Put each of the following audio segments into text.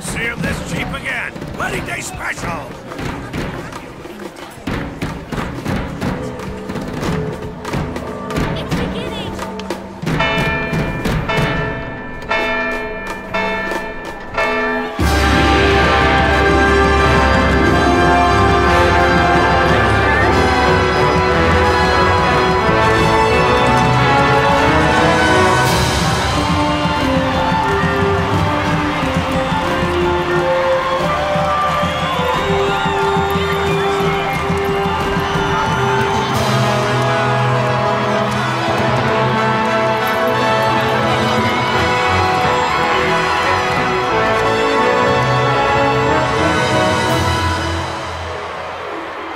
see him this cheap again. Wedding day special.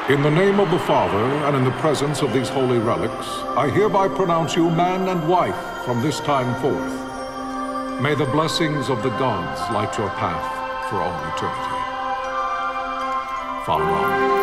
In the name of the Father, and in the presence of these holy relics, I hereby pronounce you man and wife from this time forth. May the blessings of the gods light your path for all eternity. Follow on.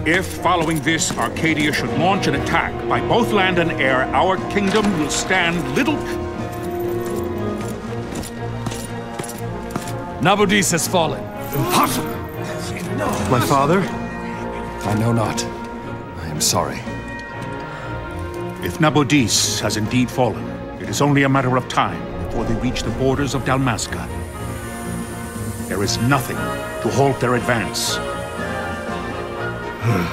If, following this, Arcadia should launch an attack by both land and air, our kingdom will stand little... Nabudis has fallen. Impossible! My father? I know not. I am sorry. If Nabudis has indeed fallen, it is only a matter of time before they reach the borders of Dalmasca. There is nothing to halt their advance.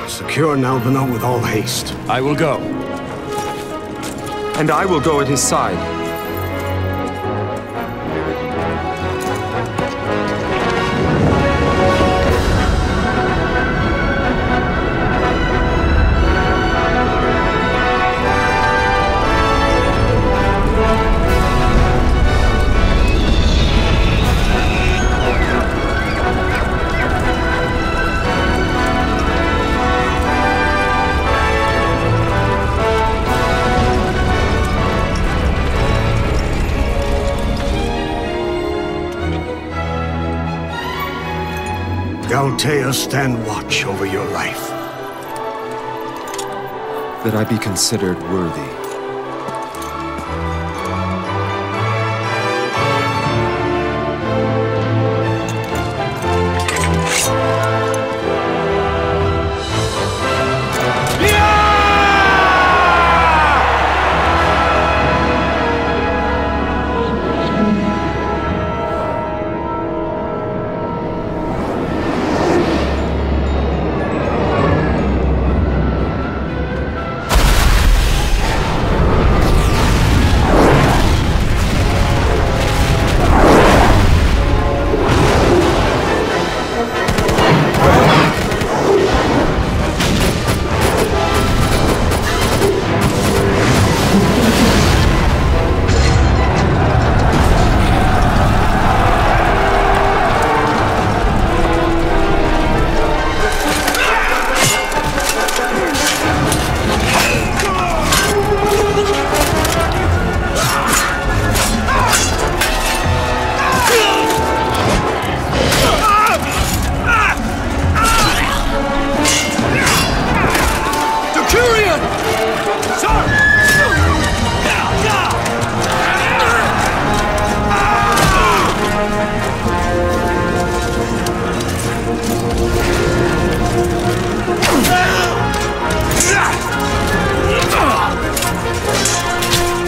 Secure Nalbino with all haste. I will go. And I will go at his side. Altea, stand watch over your life. That I be considered worthy.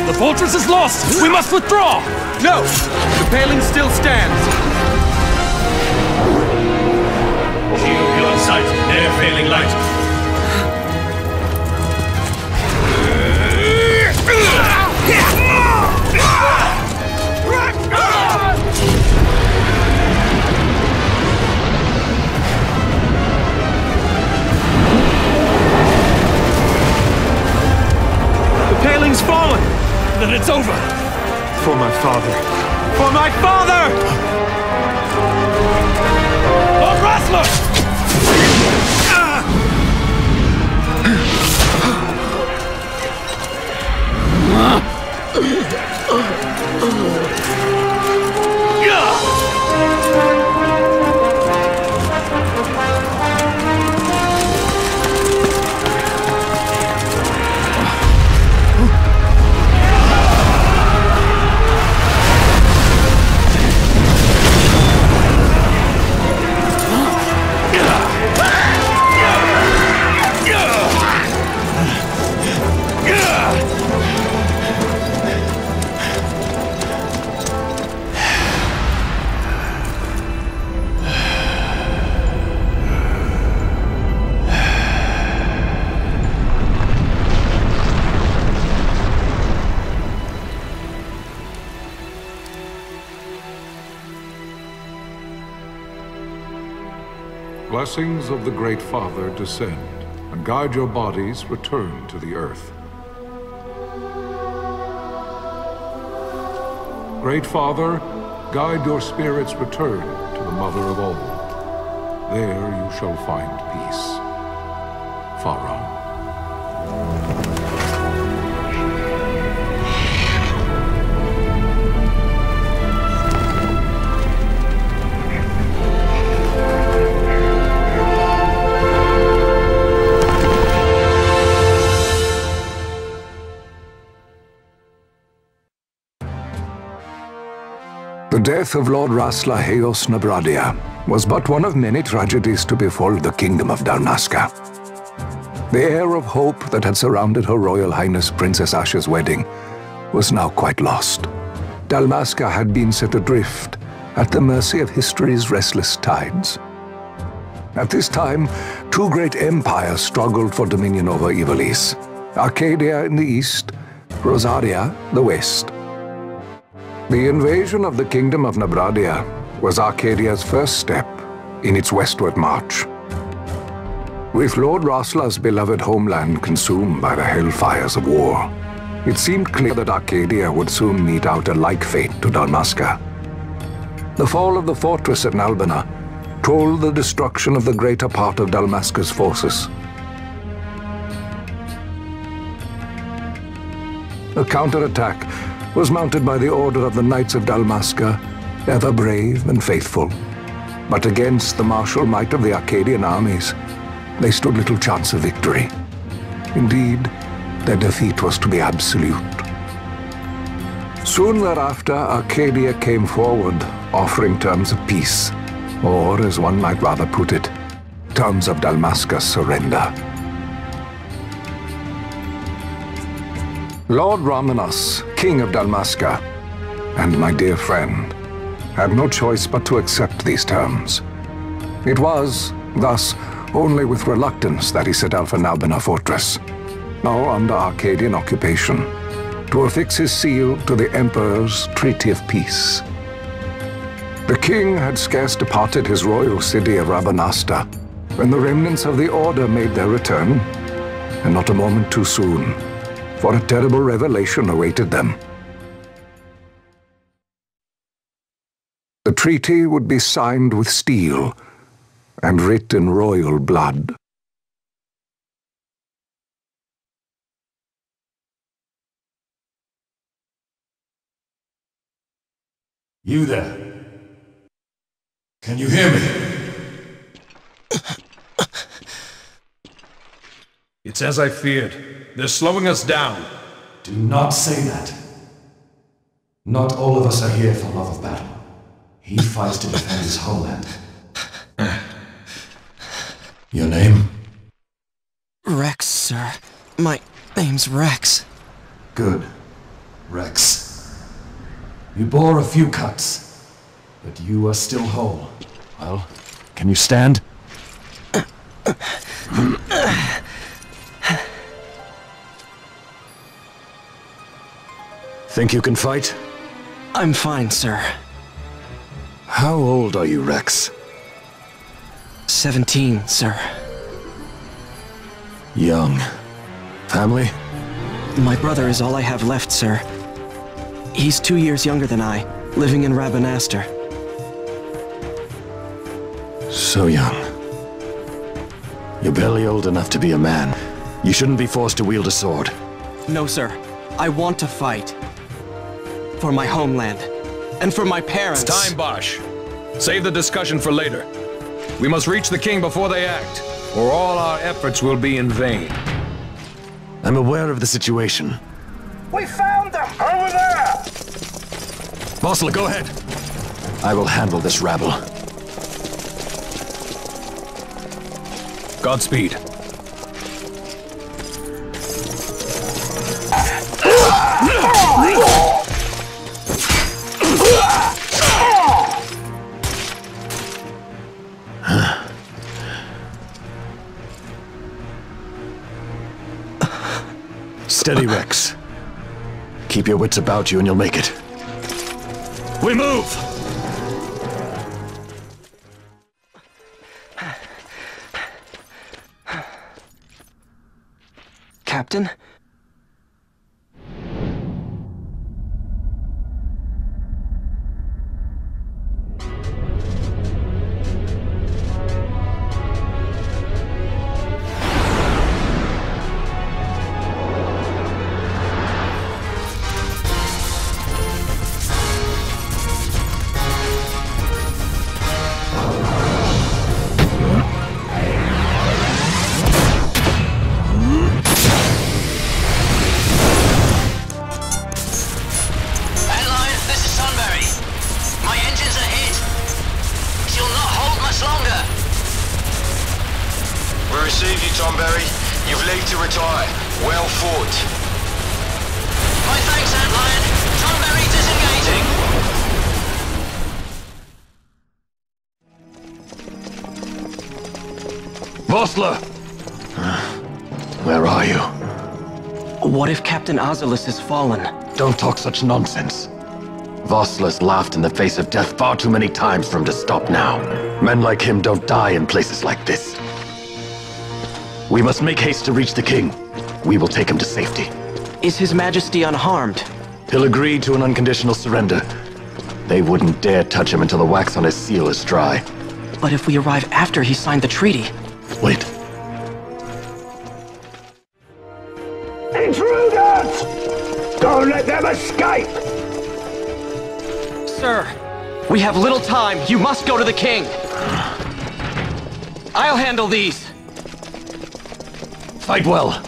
The fortress is lost! We must withdraw! No! The paling still stands! Shield beyond sight, near failing light. The paling's fallen! Then it's over! For my father! For my father! Lord Wrestler! Blessings of the Great Father descend, and guide your bodies return to the earth. Great Father, guide your spirits return to the Mother of all. There you shall find peace. Pharaoh. The death of Lord Rasla Heos Nabradia was but one of many tragedies to befall the kingdom of Dalmasca. The air of hope that had surrounded Her Royal Highness Princess Asha's wedding was now quite lost. Dalmasca had been set adrift at the mercy of history's restless tides. At this time, two great empires struggled for dominion over Ivalice: Arcadia in the east, Rosaria the west. The invasion of the Kingdom of Nabradia was Arcadia's first step in its westward march. With Lord Rasla's beloved homeland consumed by the hellfires of war, it seemed clear that Arcadia would soon mete out a like fate to Dalmasca. The fall of the fortress at Nalbina told the destruction of the greater part of Dalmasca's forces. A counterattack was mounted by the Order of the Knights of Dalmasca, ever brave and faithful. But against the martial might of the Arcadian armies, they stood little chance of victory. Indeed, their defeat was to be absolute. Soon thereafter, Arcadia came forward, offering terms of peace, or, as one might rather put it, terms of Dalmasca's surrender. Lord Ramenas, King of Dalmasca, and my dear friend, had no choice but to accept these terms. It was, thus, only with reluctance that he set out for Nalbina Fortress, now under Arcadian occupation, to affix his seal to the Emperor's Treaty of Peace. The king had scarce departed his royal city of Rabanasta when the remnants of the Order made their return, and not a moment too soon, for a terrible revelation awaited them. The treaty would be signed with steel and writ in royal blood. You there? Can you hear me? It's as I feared. They're slowing us down. Do not say that. Not all of us are here for love of battle. He fights to defend his homeland. Your name? Rex, sir. My name's Rex. Good. Rex. You bore a few cuts, but you are still whole. Well, can you stand? Think you can fight? I'm fine, sir. How old are you, Rex? 17, sir. Young. Family? My brother is all I have left, sir. He's 2 years younger than I, living in Rabanaster. So young. You're barely old enough to be a man. You shouldn't be forced to wield a sword. No, sir. I want to fight. for my homeland. And for my parents. It's time, Bosch. Save the discussion for later. We must reach the king before they act, or all our efforts will be in vain. I'm aware of the situation. We found them! Over there! Vossler, go ahead. I will handle this rabble. Godspeed. Steady, Rex. Keep your wits about you and you'll make it. We move! Captain? Vossler! Where are you? What if Captain Azulis has fallen? Don't talk such nonsense. Vossler's laughed in the face of death far too many times for him to stop now. Men like him don't die in places like this. We must make haste to reach the king. We will take him to safety. Is His Majesty unharmed? He'll agree to an unconditional surrender. They wouldn't dare touch him until the wax on his seal is dry. But if we arrive after he signed the treaty... Wait. Intruders! Don't let them escape! Sir, we have little time. You must go to the king. I'll handle these. Fight well.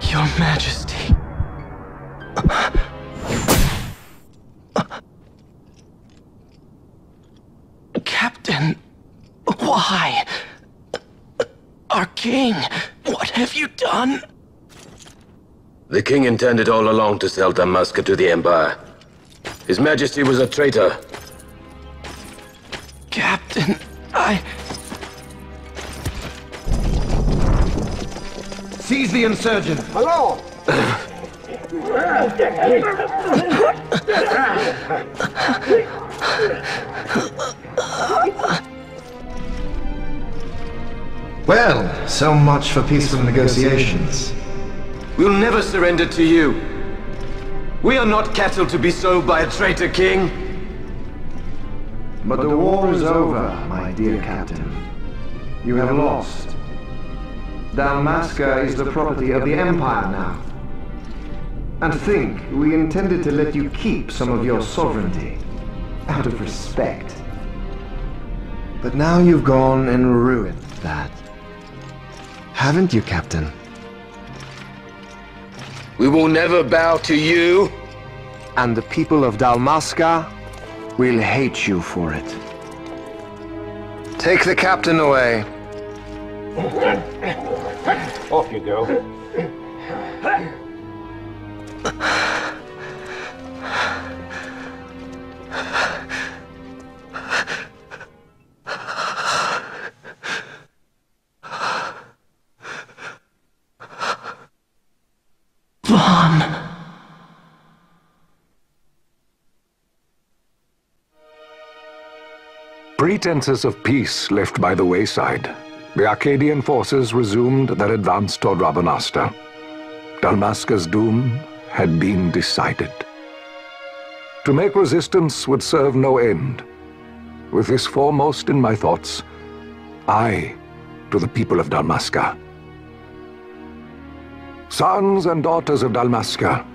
Your Majesty. Captain, why? Our king, what have you done? The king intended all along to sell Damaska to the Empire. His Majesty was a traitor. Captain, Seize the insurgent! Hello! Well, so much for peaceful negotiations. We'll never surrender to you. We are not cattle to be sold by a traitor king. But the war is over, my dear captain. You have lost. Dalmasca is the property of the Empire now. And think, we intended to let you keep some of your sovereignty, out of respect. But now you've gone and ruined that. Haven't you, Captain? We will never bow to you. And the people of Dalmasca will hate you for it. Take the captain away. Off you go. come. Pretenses of peace left by the wayside, the Arcadian forces resumed their advance toward Rabanasta. Dalmasca's doom had been decided. To make resistance would serve no end. With this foremost in my thoughts, I, to the people of Dalmasca. Sons and daughters of Dalmasca,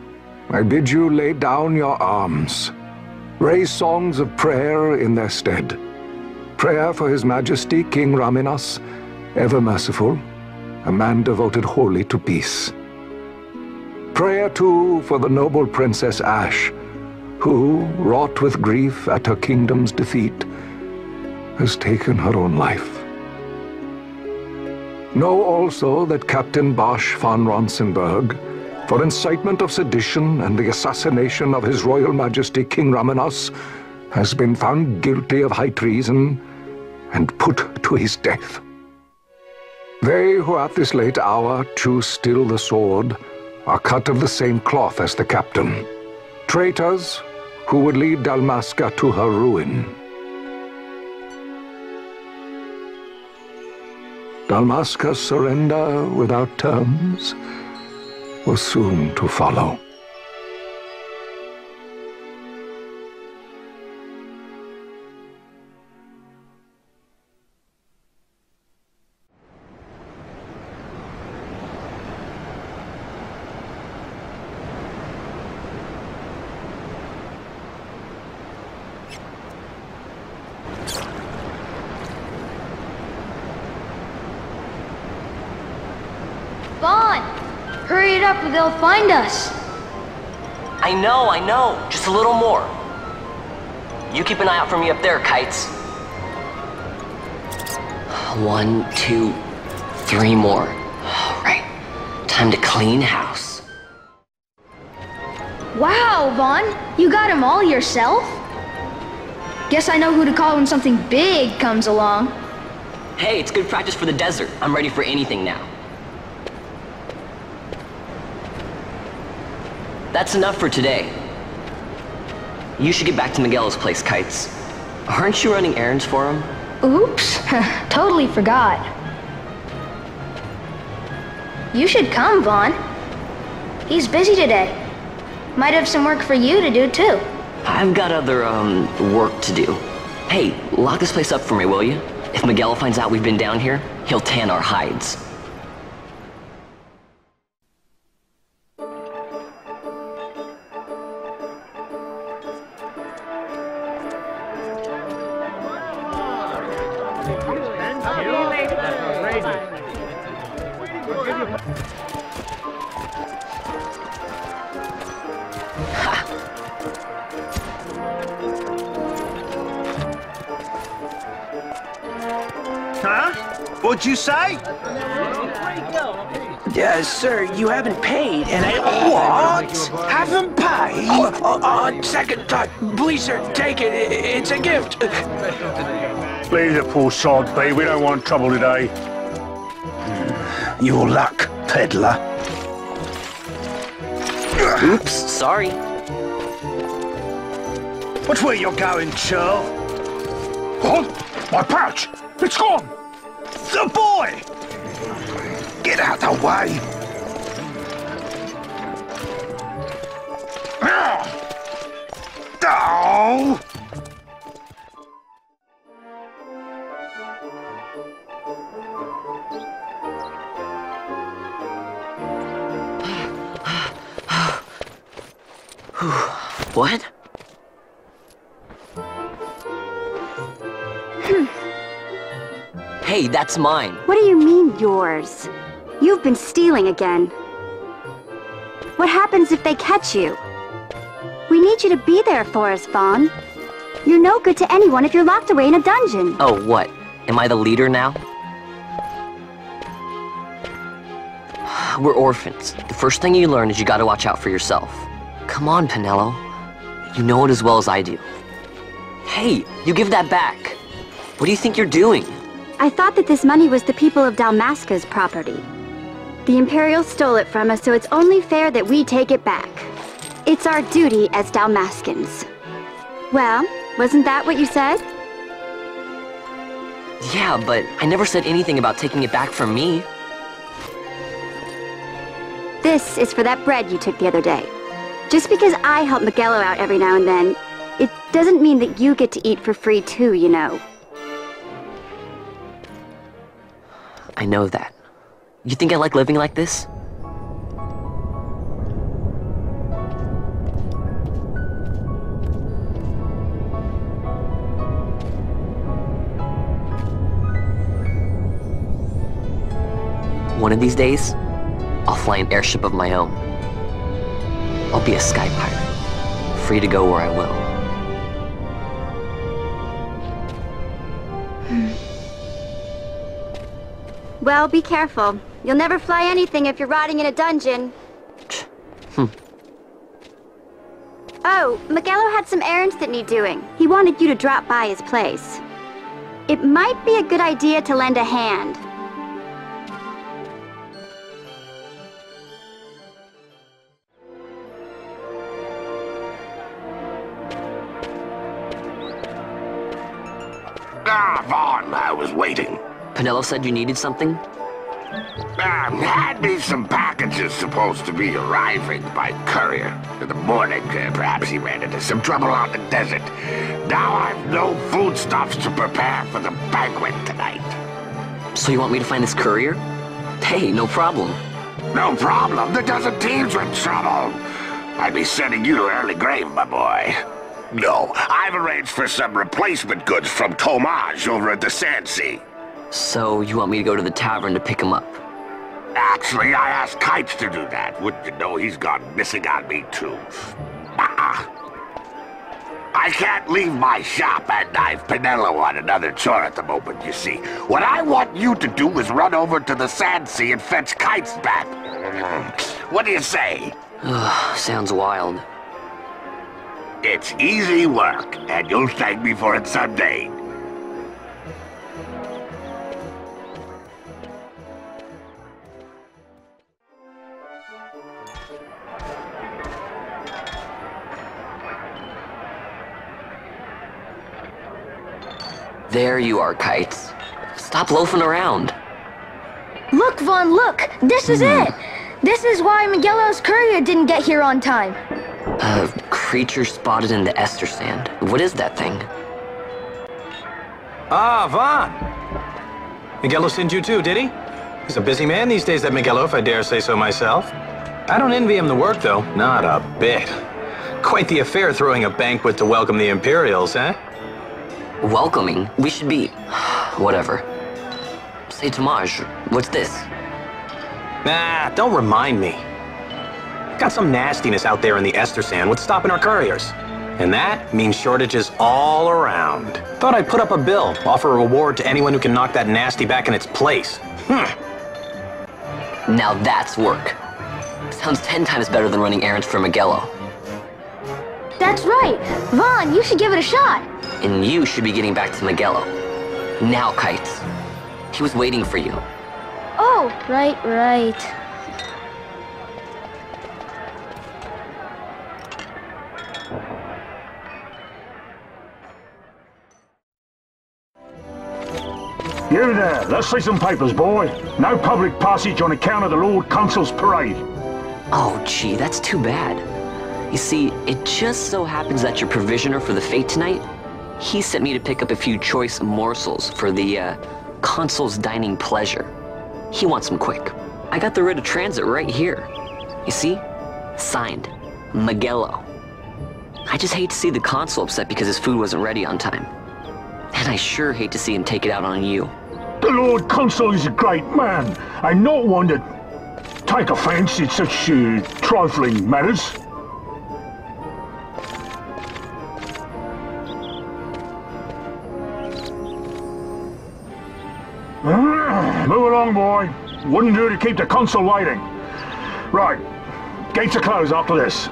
I bid you lay down your arms. Raise songs of prayer in their stead. Prayer for His Majesty King Raminas, ever merciful, a man devoted wholly to peace. Prayer, too, for the noble Princess Ash, who, wrought with grief at her kingdom's defeat, has taken her own life. Know also that Captain Bosch von Ronsenberg, for incitement of sedition and the assassination of His Royal Majesty King Raminas, has been found guilty of high treason and put to his death. They who at this late hour choose still the sword are cut of the same cloth as the captain. Traitors who would lead Dalmasca to her ruin. Dalmasca's surrender without terms was soon to follow. Vaughn! Hurry it up or they'll find us! I know. Just a little more. You keep an eye out for me up there, Kites. 1, 2, 3 more. All right. Time to clean house. Wow, Vaughn! You got them all yourself? Guess I know who to call when something big comes along. Hey, it's good practice for the desert. I'm ready for anything now. That's enough for today. You should get back to Miguel's place, Kites. Aren't you running errands for him? Oops, totally forgot. You should come, Vaughn. He's busy today. Might have some work for you to do, too. I've got other, work to do. Hey, lock this place up for me, will you? If Miguel finds out we've been down here, he'll tan our hides. Huh? What'd you say? Sir, you haven't paid, and I... What? Haven't paid? On second thought, please, sir, take it. It's a gift. Leave the poor sod be. We don't want trouble today. Your luck, peddler. Oops, sorry. Watch where you're going, churl. What? My pouch! It's gone! The boy! Get out the way! Oh! What? Hey, that's mine. What do you mean, yours? You've been stealing again. What happens if they catch you? We need you to be there for us, Vaughn. You're no good to anyone if you're locked away in a dungeon. Oh, what? Am I the leader now? We're orphans. The first thing you learn is you gotta watch out for yourself. Come on, Pinello. You know it as well as I do. Hey, you give that back. What do you think you're doing? I thought that this money was the people of Dalmasca's property. The Imperials stole it from us, so it's only fair that we take it back. It's our duty as Dalmaskins. Well, wasn't that what you said? Yeah, but I never said anything about taking it back from me. This is for that bread you took the other day. Just because I help Miguelo out every now and then, it doesn't mean that you get to eat for free too, you know. I know that. You think I like living like this? One of these days, I'll fly an airship of my own. I'll be a sky pirate, free to go where I will. Well, be careful. You'll never fly anything if you're rotting in a dungeon. Oh, Miguelo had some errands that need doing. He wanted you to drop by his place. It might be a good idea to lend a hand. Ah, Vaughn, I was waiting. Penelo said you needed something? Had me some packages supposed to be arriving by courier. In the morning, perhaps he ran into some trouble out in the desert. Now I've no foodstuffs to prepare for the banquet tonight. So you want me to find this courier? Hey, no problem. No problem. The dozen teams are in trouble. I'd be sending you to early grave, my boy. No, I've arranged for some replacement goods from Tomage over at the Sandsea. So you want me to go to the tavern to pick him up? Actually, I asked Kites to do that. Wouldn't you know he's gone missing on me, too. I can't leave my shop, and I've Penelo on another chore at the moment, you see. What I want you to do is run over to the Sandsea and fetch Kites back. What do you say? Sounds wild. It's easy work, and you'll thank me for it someday. There you are, Kites. Stop loafing around. Look, Vaughn, look! This is it! This is why Miguelo's courier didn't get here on time. A creature spotted in the ester sand. What is that thing? Ah, Vaughn! Miguelo sent you too, did he? He's a busy man these days, that Miguelo, if I dare say so myself. I don't envy him the work, though. Not a bit. Quite the affair throwing a banquet to welcome the Imperials, eh? Welcoming? We should be... whatever. Say, Tomage, what's this? Nah, don't remind me. Got some nastiness out there in the ester sand. What's stopping our couriers? And that means shortages all around. Thought I'd put up a bill, offer a reward to anyone who can knock that nasty back in its place. Now that's work. Sounds 10 times better than running errands for Miguelo. That's right! Vaughn, you should give it a shot! And you should be getting back to Miguelo. Now, Kites. He was waiting for you. Oh, right. You there, let's see some papers, boy. No public passage on account of the Lord Consul's parade. Oh, gee, that's too bad. You see, it just so happens that your provisioner for the fete tonight, he sent me to pick up a few choice morsels for the, Consul's dining pleasure. He wants them quick. I got the writ of transit right here. You see? Signed, Miguelo. I just hate to see the Consul upset because his food wasn't ready on time. And I sure hate to see him take it out on you. The Lord Consul is a great man. I'm not one to take offense in such trifling matters. Move along, boy. Wouldn't do to keep the Consul waiting. Right. Gates are closed after this.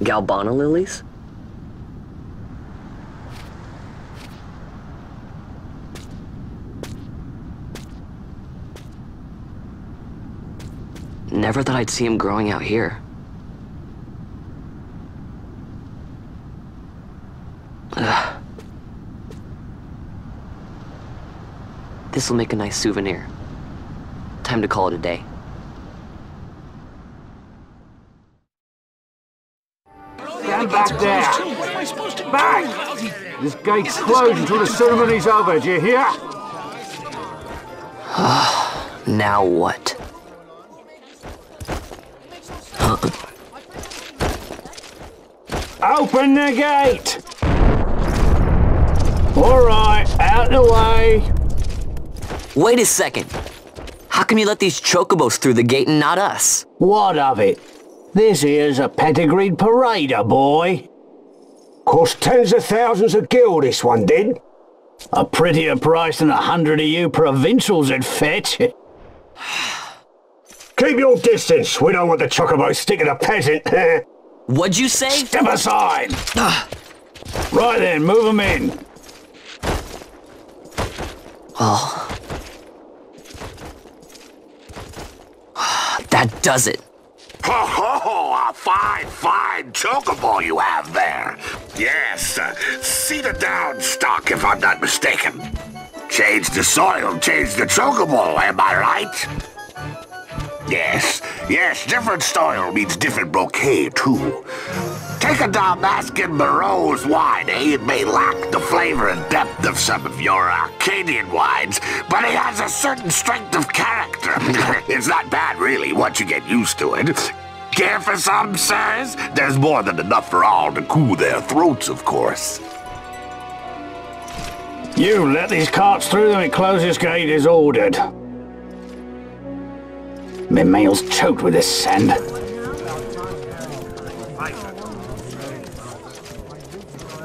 Galbana lilies? Never thought I'd see him growing out here. Ugh. This'll make a nice souvenir. Time to call it a day. Stand back there! Back! This gate's closed until the ceremony's over, do you hear? Now what? Open the gate! Alright, out the way! Wait a second. How come you let these chocobos through the gate and not us? What of it? This here's a pedigreed parader, boy. Cost tens of thousands of gil, this one did. A prettier price than 100 of you provincials would fetch. Keep your distance. We don't want the chocobo sticking a peasant. What'd you say? Step aside. Right then, move them in. Oh. That does it. Ho ho! A fine chocobo you have there. Yes, cedar down stock if I'm not mistaken. Change the soil, change the chocobo, am I right? Yes, different soil means different bouquet too. Take a Dalmascan Barrow's wine, It may lack the flavor and depth of some of your Arcadian wines, but it has a certain strength of character. It's not bad, really, once you get used to it. Care for some, sirs? There's more than enough for all to cool their throats, of course. You let these carts through when the closest gate is ordered. My mail's choked with this sand.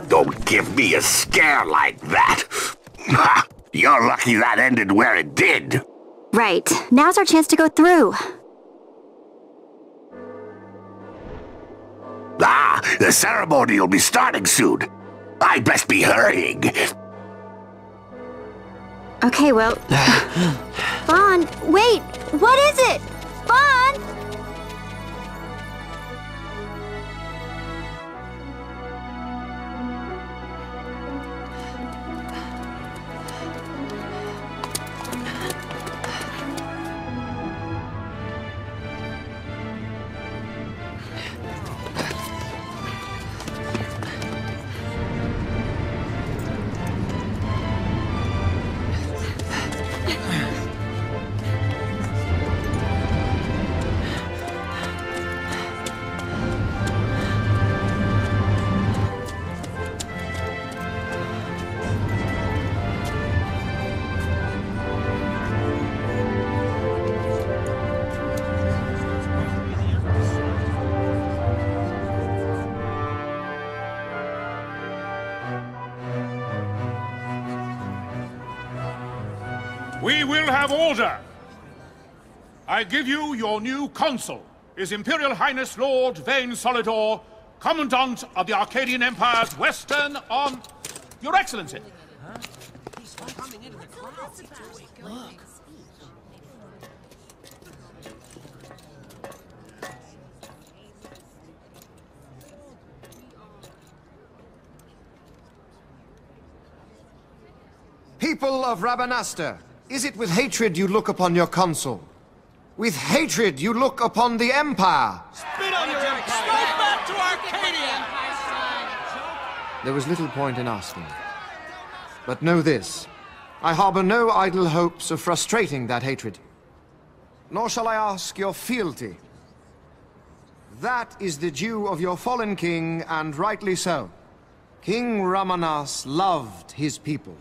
Don't give me a scare like that. You're lucky that ended where it did. Right. Now's our chance to go through. The ceremony will be starting soon. I'd best be hurrying. Okay, well... Vaughn, wait! What is it? Vaughn! We will have order. I give you your new consul, His Imperial Highness Lord Vane Solidor, Commandant of the Arcadian Empire's Western on... Your Excellency. He's coming into the crowd. Look. People of Rabanastre, is it with hatred you look upon your consul? With hatred you look upon the Empire? Spit on your empire! Straight back to Arcadia! There was little point in asking. But know this, I harbor no idle hopes of frustrating that hatred. Nor shall I ask your fealty. That is the due of your fallen king, and rightly so. King Ramanas loved his people,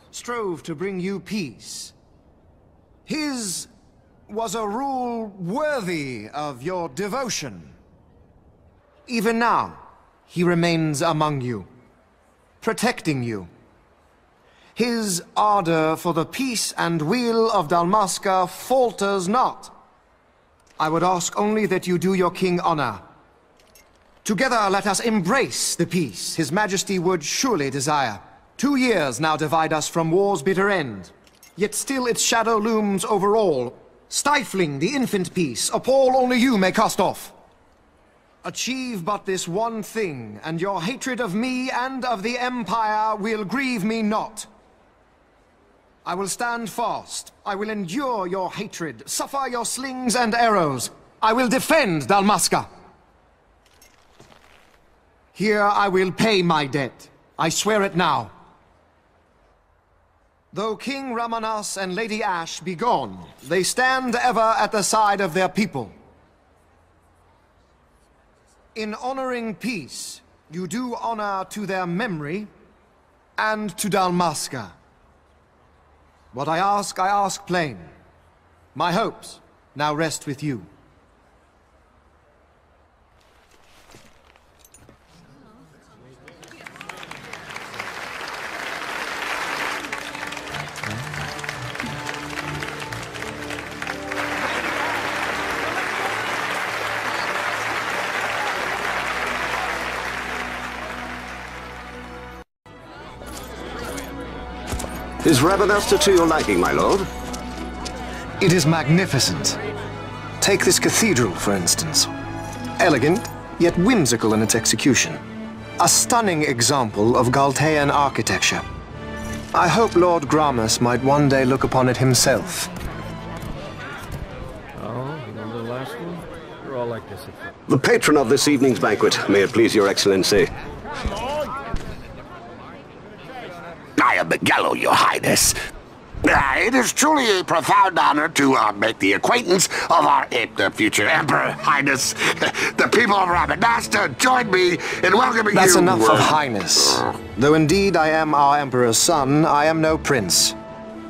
strove to bring you peace. His was a rule worthy of your devotion. Even now, he remains among you, protecting you. His ardor for the peace and weal of Dalmasca falters not. I would ask only that you do your king honor. Together let us embrace the peace His Majesty would surely desire. 2 years now divide us from war's bitter end, yet still its shadow looms over all, stifling the infant peace a pall only you may cast off. Achieve but this one thing, and your hatred of me and of the Empire will grieve me not. I will stand fast. I will endure your hatred, suffer your slings and arrows. I will defend Dalmasca. Here I will pay my debt. I swear it now. Though King Ramanas and Lady Ash be gone, they stand ever at the side of their people. In honoring peace, you do honor to their memory and to Dalmasca. What I ask plain. My hopes now rest with you. Is Rabanasta to your liking, my lord? It is magnificent. Take this cathedral, for instance. Elegant, yet whimsical in its execution. A stunning example of Galtean architecture. I hope Lord Gramus might one day look upon it himself. Oh, remember the last one? We're all like this. The patron of this evening's banquet, may it please your excellency. I am Miguel, your highness. It is truly a profound honor to make the acquaintance of our future emperor, highness. The people of Rabanasta join me in welcoming That's you. That's enough of highness. Though indeed I am our emperor's son, I am no prince.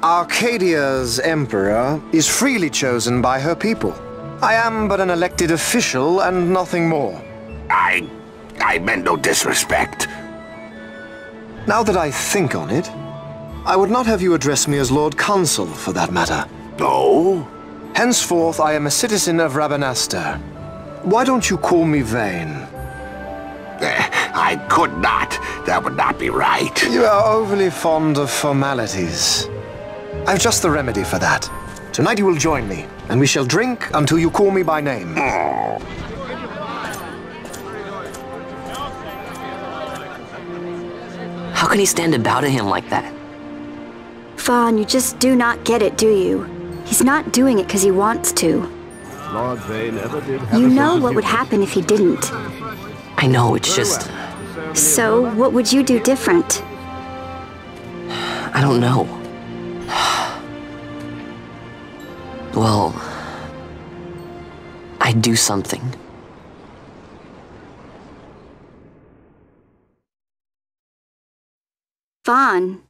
Arcadia's emperor is freely chosen by her people. I am but an elected official and nothing more. I meant no disrespect. Now that I think on it, I would not have you address me as Lord Consul, for that matter. No? Henceforth, I am a citizen of Rabanasta. Why don't you call me Vane? I could not. That would not be right. You are overly fond of formalities. I've just the remedy for that. Tonight you will join me, and we shall drink until you call me by name. How can he stand about him like that? Fawn, you just do not get it, do you? He's not doing it because he wants to. Lord Vane ever did have You know what would happen if he didn't. I know, it's just... So, what would you do different? I don't know. Well... I'd do something. Vaughn.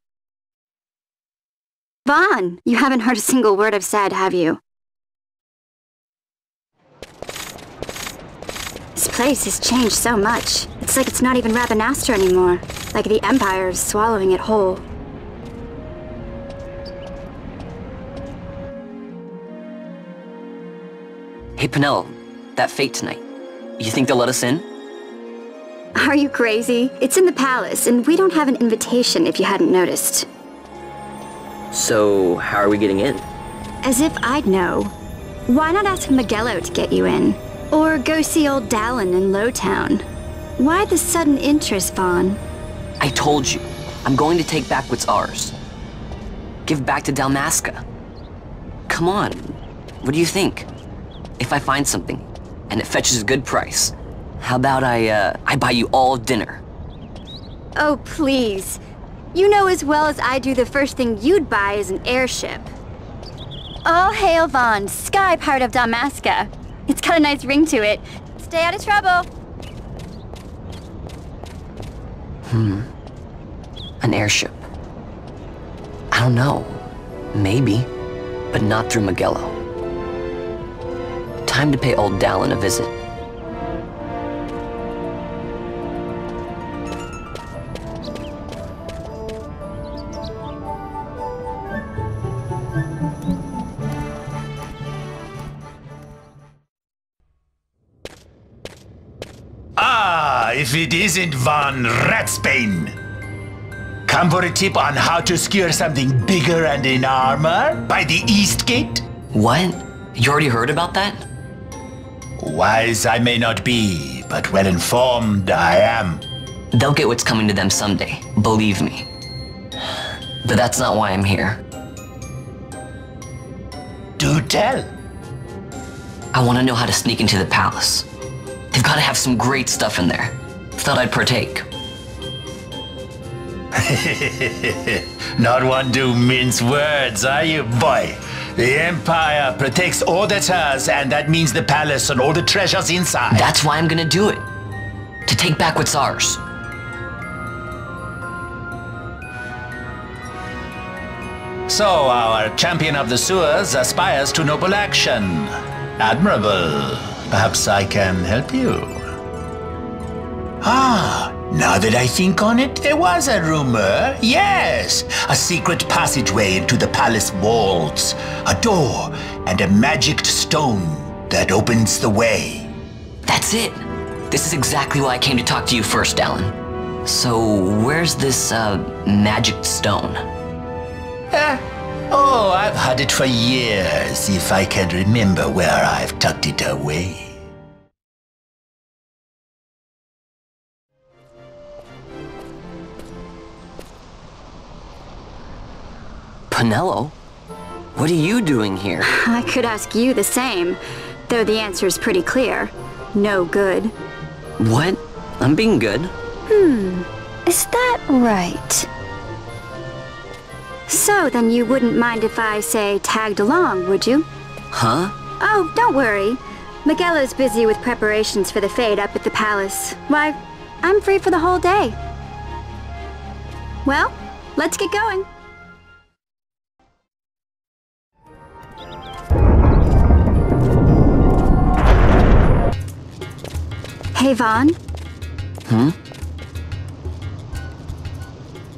Vaughn! You haven't heard a single word I've said, have you? This place has changed so much. It's like it's not even Rabanasta anymore. Like the Empire is swallowing it whole. Hey, Penel, that fete tonight. You think they'll let us in? Are you crazy? It's in the palace, and we don't have an invitation if you hadn't noticed. So, how are we getting in? As if I'd know. Why not ask Miguelo to get you in? Or go see old Dallin in Lowtown? Why the sudden interest, Vaughn? I told you, I'm going to take back what's ours. Give back to Dalmasca. Come on, what do you think? If I find something, and it fetches a good price, how about I buy you all dinner? Oh, please. You know as well as I do the first thing you'd buy is an airship. All hail Vaughn, sky part of Dalmasca. It's got a nice ring to it. Stay out of trouble. An airship. I don't know. Maybe. But not through Miguelo. Time to pay old Dallin a visit. if it isn't Von Ratsbane. Come for a tip on how to secure something bigger and in armor by the East Gate? What? You already heard about that? Wise I may not be, but well informed I am. They'll get what's coming to them someday, believe me. But that's not why I'm here. Do tell. I want to know how to sneak into the palace. They've got to have some great stuff in there. Thought I'd partake. Not one to mince words, are you, boy? The Empire protects all that's hers, and that means the palace and all the treasures inside. That's why I'm gonna do it. To take back what's ours. So, our champion of the sewers aspires to noble action. Admirable. Perhaps I can help you. Now that I think on it, there was a rumor. Yes, a secret passageway into the palace walls. A door and a magic stone that opens the way. That's it. This is exactly why I came to talk to you first, Alan. So, where's this, magic stone? I've had it for years, if I can remember where I've tucked it away. Penelo? What are you doing here? I could ask you the same, though the answer is pretty clear. No good. What? I'm being good. Is that right? So, then you wouldn't mind if I, say, tagged along, would you? Huh? Oh, don't worry. Miguelo's busy with preparations for the fete up at the palace. Why, I'm free for the whole day. Well, let's get going. Hey, Vaughn.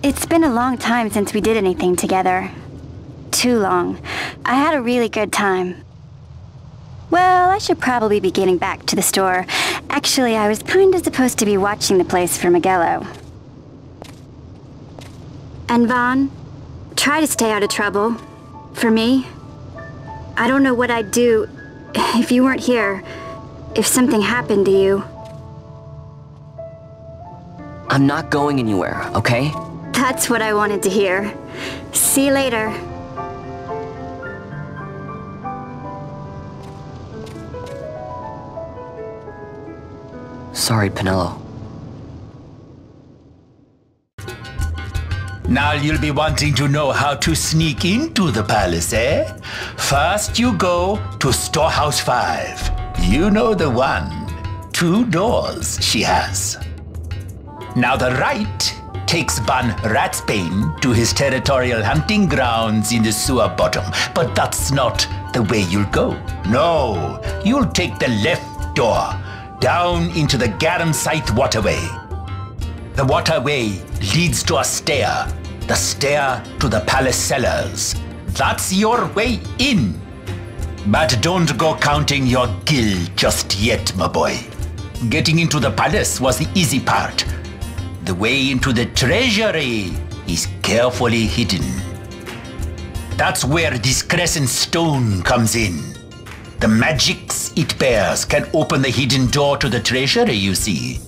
It's been a long time since we did anything together. Too long. I had a really good time. Well, I should probably be getting back to the store. Actually, I was kinda supposed to be watching the place for Miguelo. And Vaughn, try to stay out of trouble. For me. I don't know what I'd do if you weren't here. If something happened to you. I'm not going anywhere, okay? That's what I wanted to hear. See you later. Sorry, Penelo. Now you'll be wanting to know how to sneak into the palace, eh? First you go to Storehouse 5. You know the one. 2 doors she has. Now the right takes Von Ratsbane to his territorial hunting grounds in the sewer bottom. But that's not the way you'll go. No, you'll take the left door, down into the Garamsite waterway. The waterway leads to a stair. The stair to the palace cellars. That's your way in. But don't go counting your gil just yet, my boy. Getting into the palace was the easy part. The way into the treasury is carefully hidden. That's where this crescent stone comes in. The magics it bears can open the hidden door to the treasury, you see.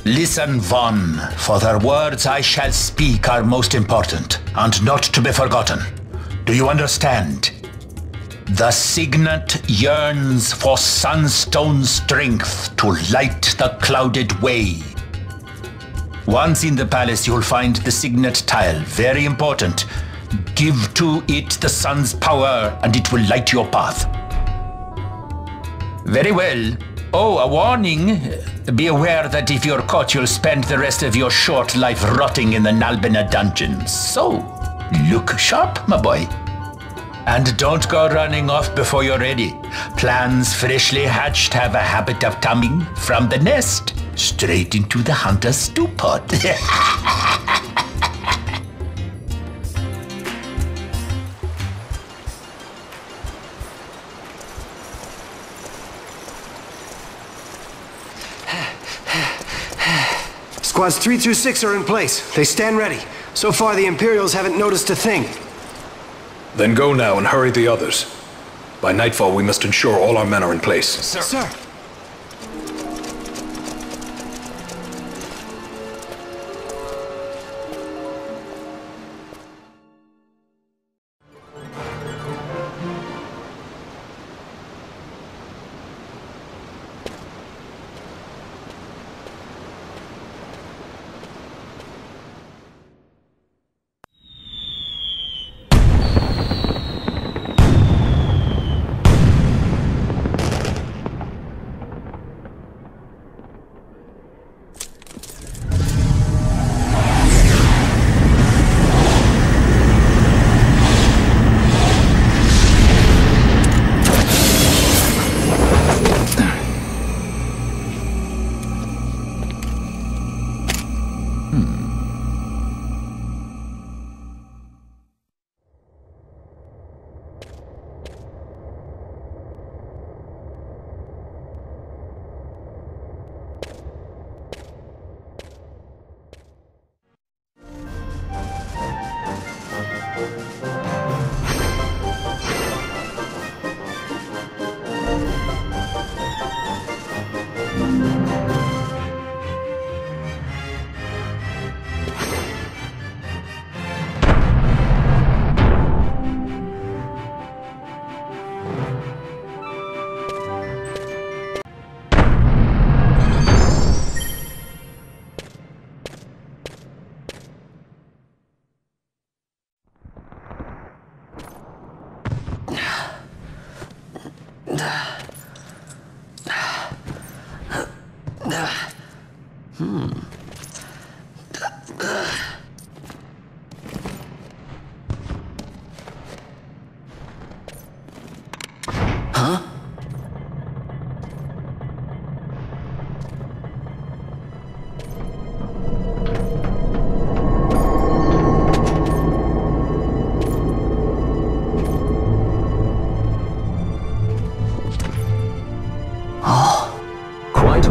Listen, Vaughn, for the words I shall speak are most important, and not to be forgotten. Do you understand? The signet yearns for sunstone strength to light the clouded way. Once in the palace, you'll find the signet tile, very important. Give to it the sun's power, and it will light your path. Very well. Oh, a warning. Be aware that if you're caught, you'll spend the rest of your short life rotting in the Nalbina dungeons. So, look sharp, my boy. And don't go running off before you're ready. Plans freshly hatched have a habit of coming from the nest straight into the hunter's stew pot. Squads 3 through 6 are in place. They stand ready. So far, the Imperials haven't noticed a thing. Then go now and hurry the others. By nightfall, we must ensure all our men are in place. Sir.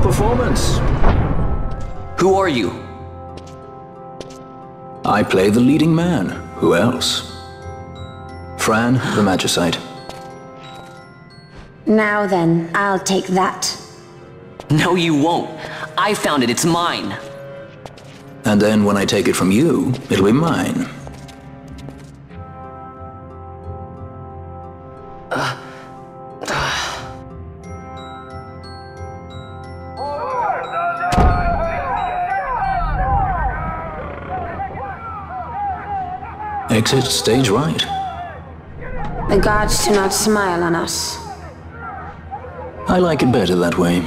Performance. Who are you? I play the leading man. Who else? Fran, the Magicite. Now then, I'll take that. No, you won't. I found it. It's mine. And then when I take it from you, it'll be mine. Exit stage right. The gods do not smile on us. I like it better that way.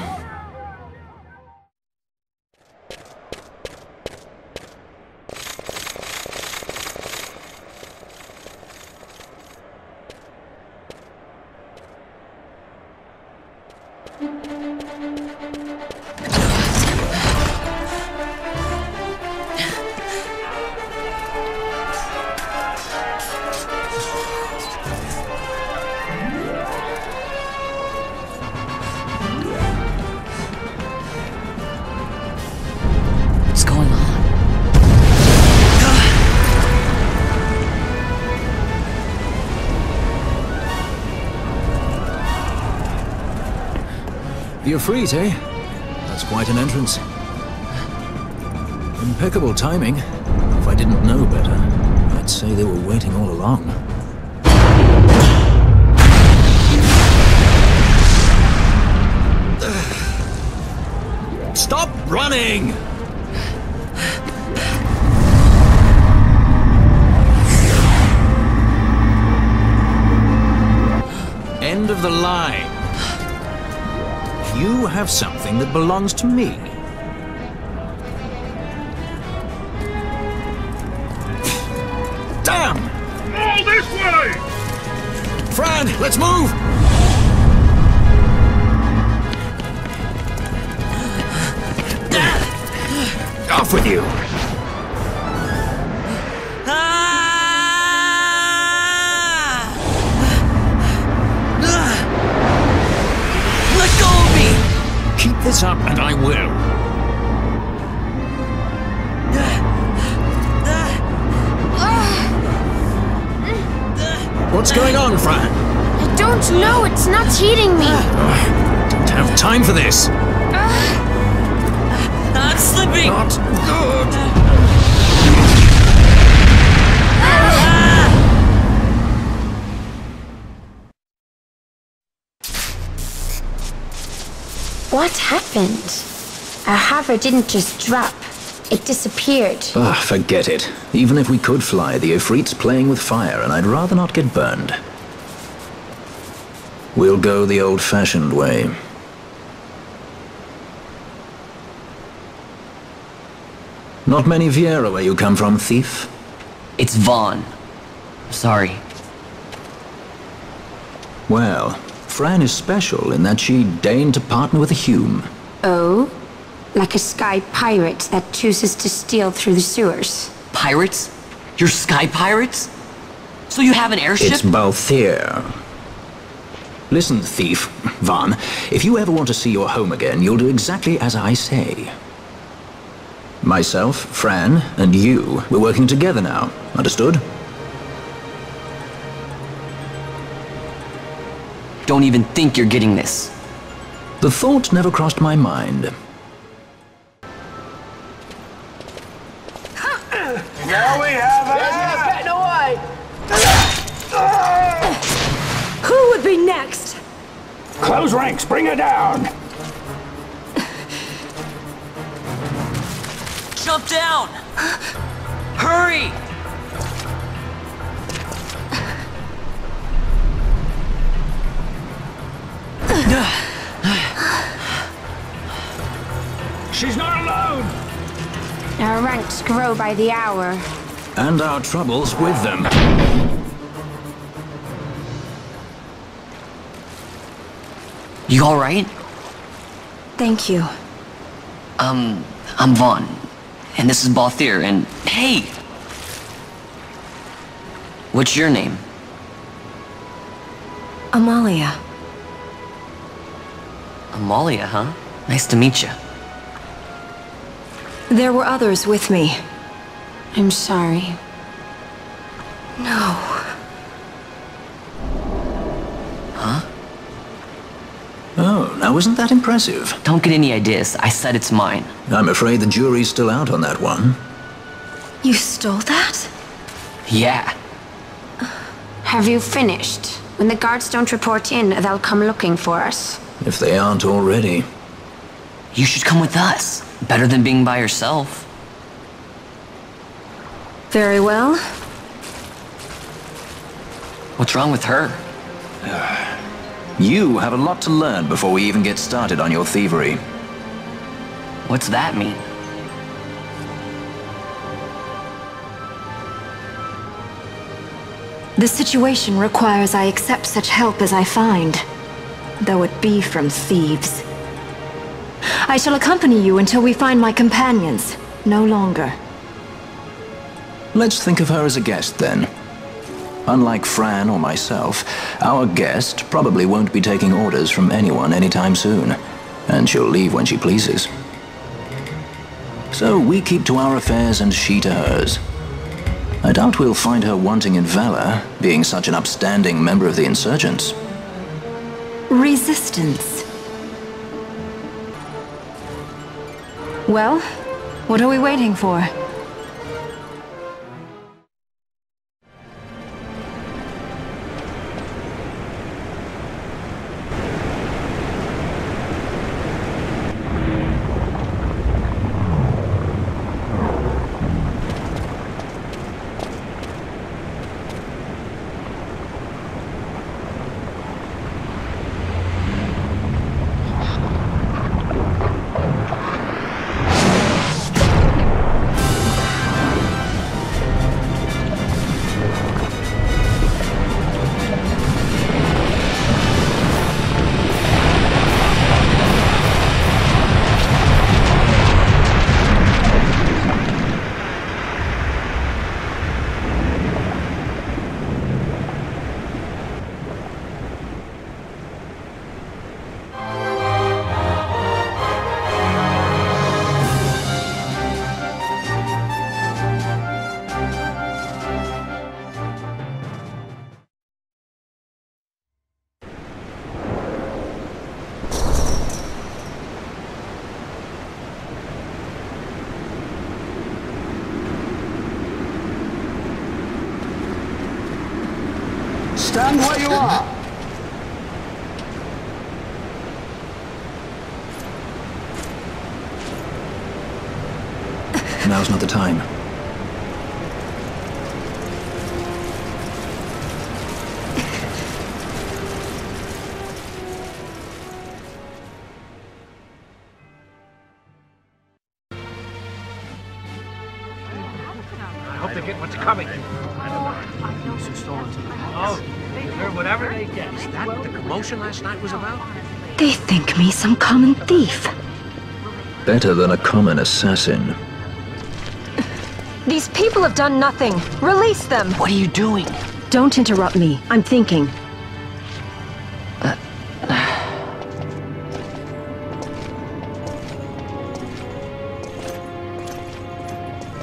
The Efreet, eh? That's quite an entrance. Impeccable timing. If I didn't know better, I'd say they were waiting all along. Stop running! End of the line. You have something that belongs to me. Damn! All this way! Fran, let's move! Off with you! Keep this up and I will. going on, Fran? I don't know. It's not heating me. Don't have time for this. I'm slipping. Not good. What happened? Our hover didn't just drop. It disappeared. Ah, forget it. Even if we could fly, the Ifrit's playing with fire, and I'd rather not get burned. We'll go the old-fashioned way. Not many Viera where you come from, thief? It's Vaughn. Sorry. Well, Fran is special in that she deigned to partner with a Hume. Oh? Like a sky pirate that chooses to steal through the sewers. Pirates? You're sky pirates? So you have an airship? It's Balthier. Listen, thief, Vaughn, if you ever want to see your home again, you'll do exactly as I say. Myself, Fran, and you, we're working together now. Understood? Don't even think you're getting this. The thought never crossed my mind. Now we have Getting away. Who would be next? Close ranks, bring her down. Jump down. Hurry. She's not alone. Our ranks grow by the hour. And our troubles with them. You alright? Thank you. I'm Vaughn. And this is Balthier, and hey! What's your name? Amalia. Amalia, huh? Nice to meet you. There were others with me. I'm sorry. No. Huh? Oh, now isn't that impressive? Don't get any ideas. I said it's mine. I'm afraid the jury's still out on that one. You stole that? Yeah. Have you finished? When the guards don't report in, they'll come looking for us. If they aren't already. You should come with us. Better than being by yourself. Very well. What's wrong with her? You have a lot to learn before we even get started on your thievery. What's that mean? The situation requires I accept such help as I find, though it be from thieves. I shall accompany you until we find my companions, no longer. Let's think of her as a guest, then. Unlike Fran or myself, our guest probably won't be taking orders from anyone anytime soon, and she'll leave when she pleases. So we keep to our affairs and she to hers. I doubt we'll find her wanting in valor, being such an upstanding member of the insurgents. Resistance. Well, what are we waiting for? Stand where you are. Now's not the time. I hope they get what's coming. Oh, or whatever they get. Is that what the commotion last night was about? They think me some common thief. Better than a common assassin. These people have done nothing. Release them. What are you doing? Don't interrupt me. I'm thinking.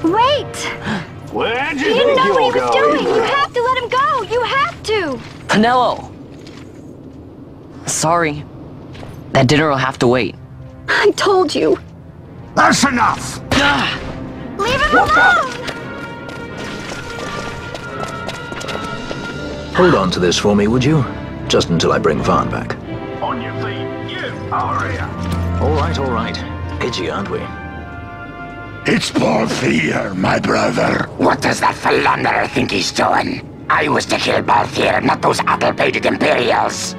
Wait! Where do you He think didn't know what he you're was going? doing! You have to let him go! You have to! Pinello! Sorry. That dinner will have to wait. I told you. That's enough! Leave him alone! Hold on to this for me, would you? Just until I bring Van back. On your feet, you! Over here! All right. Edgy, aren't we? It's Paul Fear, my brother. What does that philanderer think he's doing? I was to kill Balthier, not those addle-pated Imperials.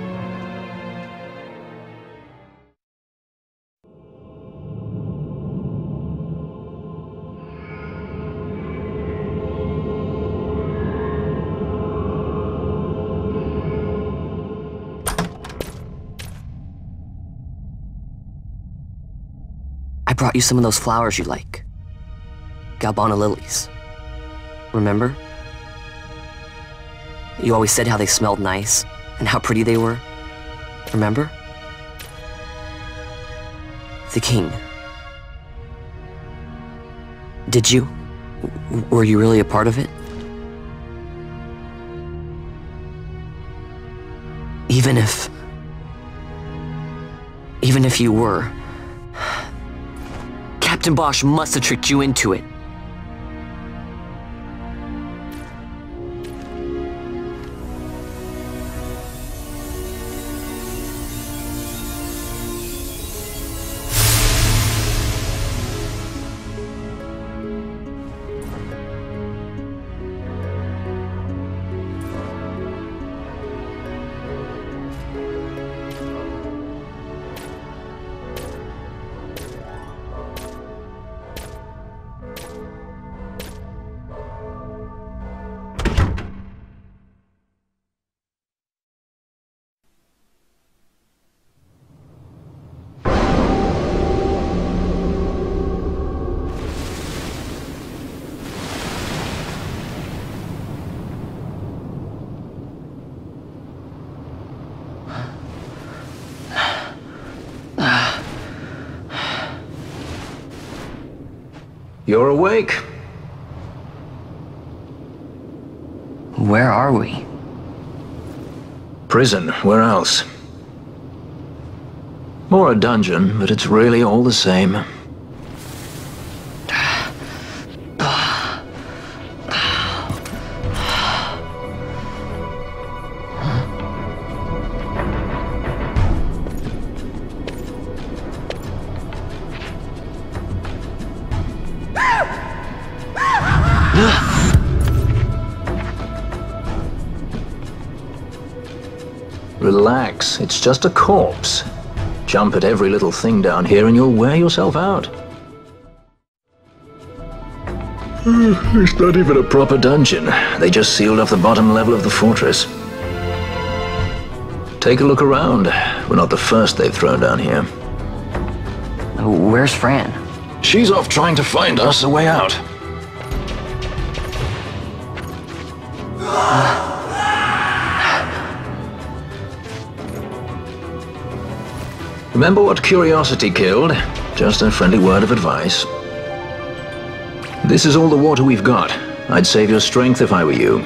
I brought you some of those flowers you like. Galbana lilies. Remember? You always said how they smelled nice, and how pretty they were. Remember? The king. Did you? Were you really a part of it? Even if you were, Captain Bosch must have tricked you into it. You're awake. Where are we? Prison, where else? More a dungeon, but it's really all the same. Relax, it's just a corpse. Jump at every little thing down here and you'll wear yourself out. It's not even a proper dungeon. They just sealed off the bottom level of the fortress. Take a look around. We're not the first they've thrown down here. Where's Fran? She's off trying to find us a way out. Remember what curiosity killed? Just a friendly word of advice. This is all the water we've got. I'd save your strength if I were you.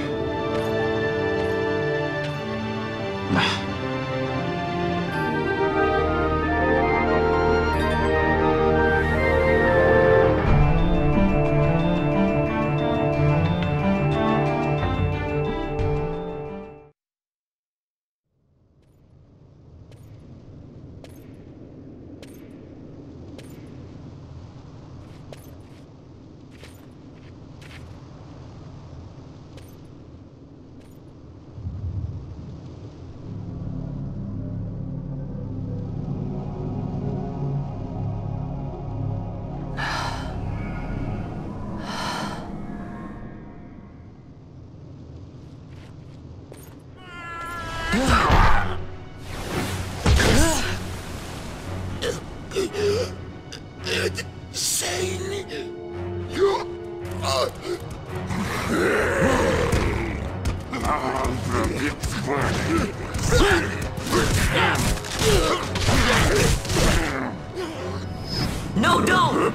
No, don't!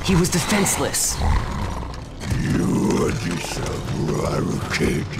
He was defenseless. You and yourself were barricaded.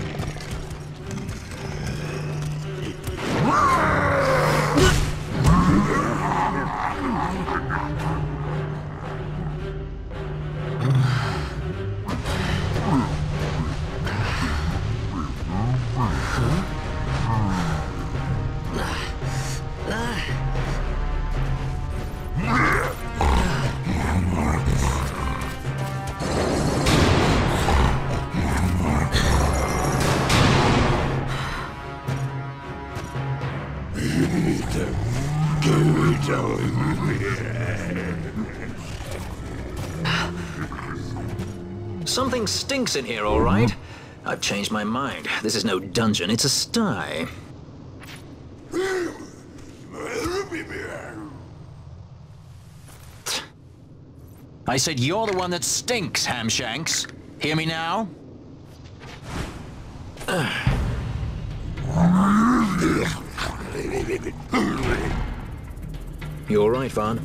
Something stinks in here, all right? I've changed my mind. This is no dungeon, it's a sty. I said you're the one that stinks, Hamshanks. Hear me now? You all right, Vaughn?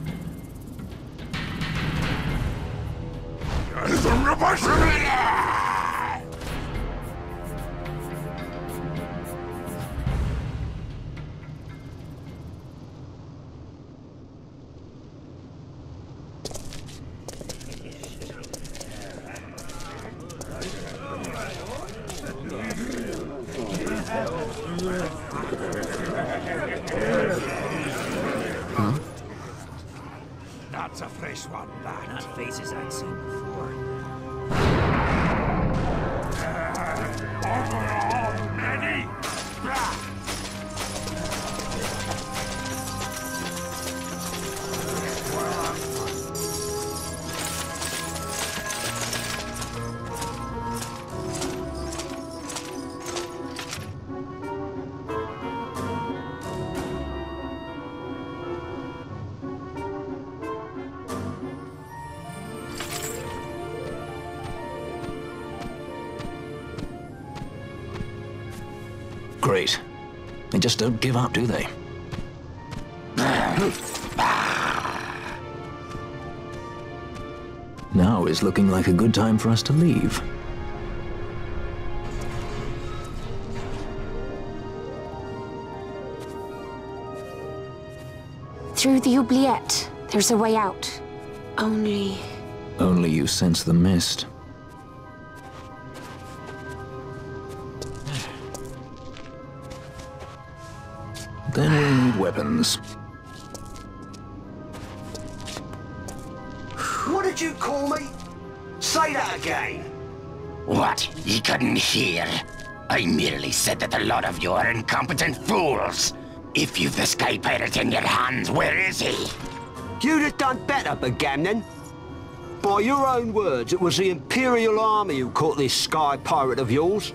That's a fresh one, that. Not faces I'd seen before. Ready? Great. They just don't give up, do they? Now is looking like a good time for us to leave. Through the oubliette, there's a way out. Only you sense the mist. Then we'll need weapons. What did you call me? Say that again. What? You couldn't hear? I merely said that a lot of you are incompetent fools. If you've the Sky Pirate in your hands, where is he? You'd have done better, Bagamnon. By your own words, it was the Imperial Army who caught this Sky Pirate of yours.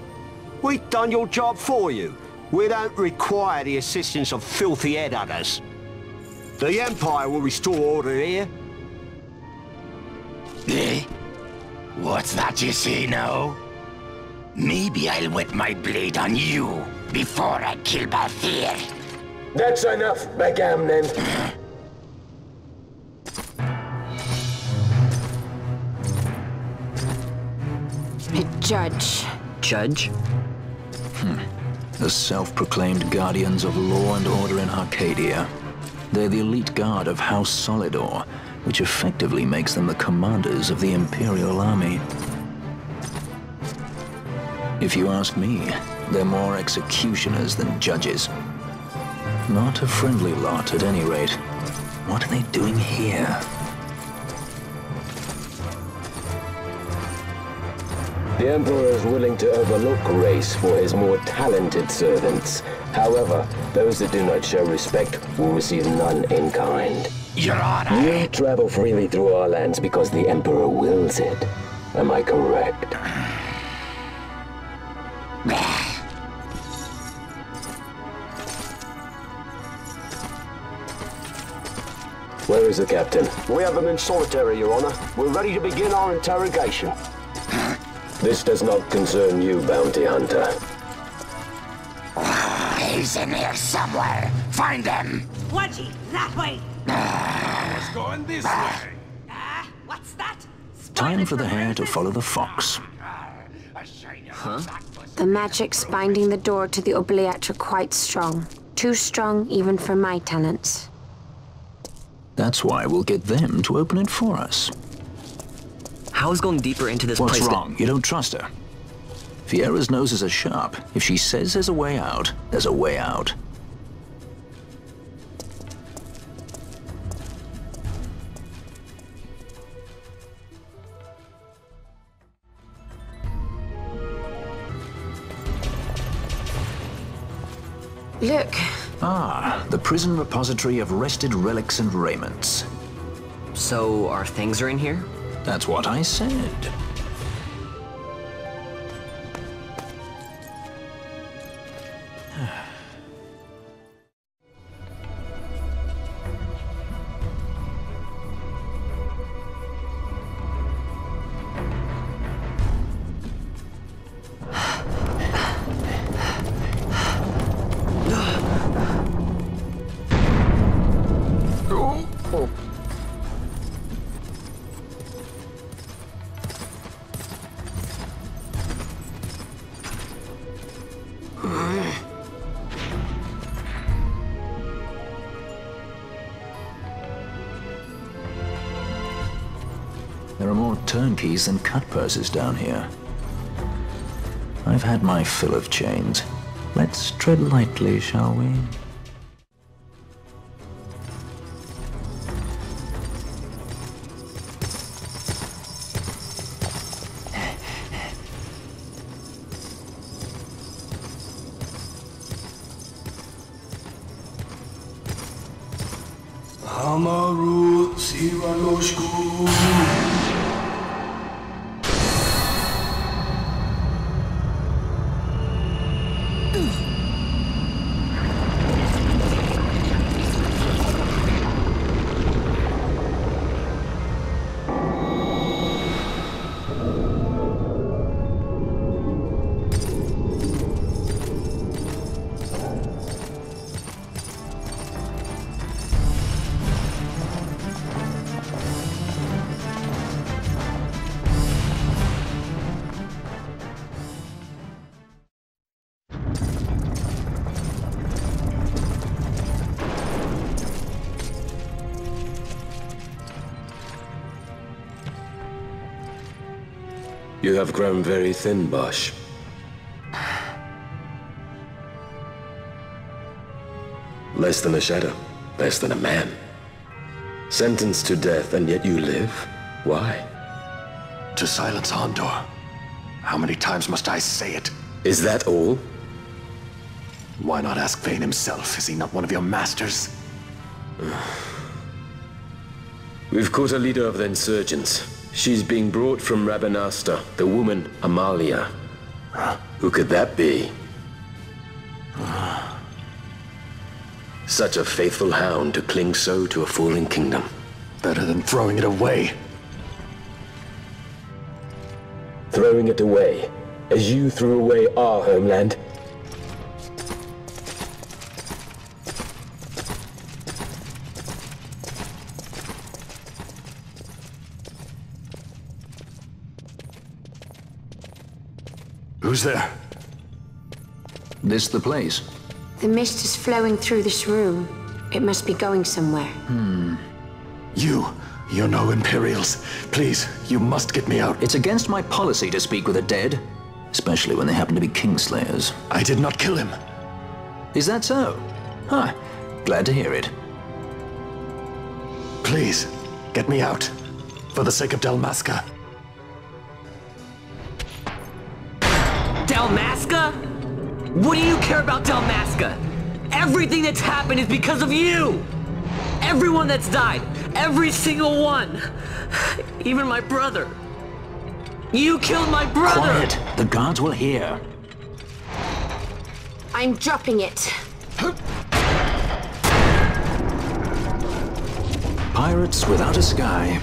We've done your job for you. We don't require the assistance of filthy headhunters. The Empire will restore order here. Eh? What's that you say now? Maybe I'll wet my blade on you before I kill Balthier. That's enough, Bagamnon. a judge. Judge? The self-proclaimed guardians of law and order in Arcadia. They're the elite guard of House Solidor, which effectively makes them the commanders of the Imperial Army. If you ask me, they're more executioners than judges. Not a friendly lot, at any rate. What are they doing here? The Emperor is willing to overlook race for his more talented servants. However, those that do not show respect will receive none in kind. Your Honor! You travel freely through our lands because the Emperor wills it. Am I correct? Where is the captain? We have him in solitary, Your Honor. We're ready to begin our interrogation. This does not concern you, bounty hunter. He's in here somewhere. Find him. Wedgie, that way. It's going this way. What's that? Time for the hare to follow the fox. Huh? The magics binding the door to the oubliette are quite strong. Too strong even for my talents. That's why we'll get them to open it for us. How is going deeper into this What's place? wrong? You don't trust her. Fiera's noses are sharp. If she says there's a way out, there's a way out. Look. Ah, the prison repository of wrested relics and raiments. So, our things are in here? That's what I said. There are more turnkeys than cut purses down here. I've had my fill of chains. Let's tread lightly, shall we? Amaru Sivaloshku. You have grown very thin, Bosch. Less than a shadow, less than a man. Sentenced to death, and yet you live? Why? To silence Hondor. How many times must I say it? Is that all? Why not ask Vane himself? Is he not one of your masters? We've caught a leader of the insurgents. She's being brought from Rabanasta, the woman Amalia. Who could that be? Such a faithful hound to cling so to a fallen kingdom. Better than throwing it away. Throwing it away, as you threw away our homeland? Who's there? This the place? The mist is flowing through this room. It must be going somewhere. You're no Imperials. Please, you must get me out. It's against my policy to speak with the dead, especially when they happen to be Kingslayers. I did not kill him. Is that so? Huh. Glad to hear it. Please, get me out. For the sake of Dalmasca. Dalmasca? What do you care about Dalmasca? Everything that's happened is because of you! Everyone that's died, every single one! Even my brother. You killed my brother! Quiet! The guards will hear. I'm dropping it. Pirates without a sky.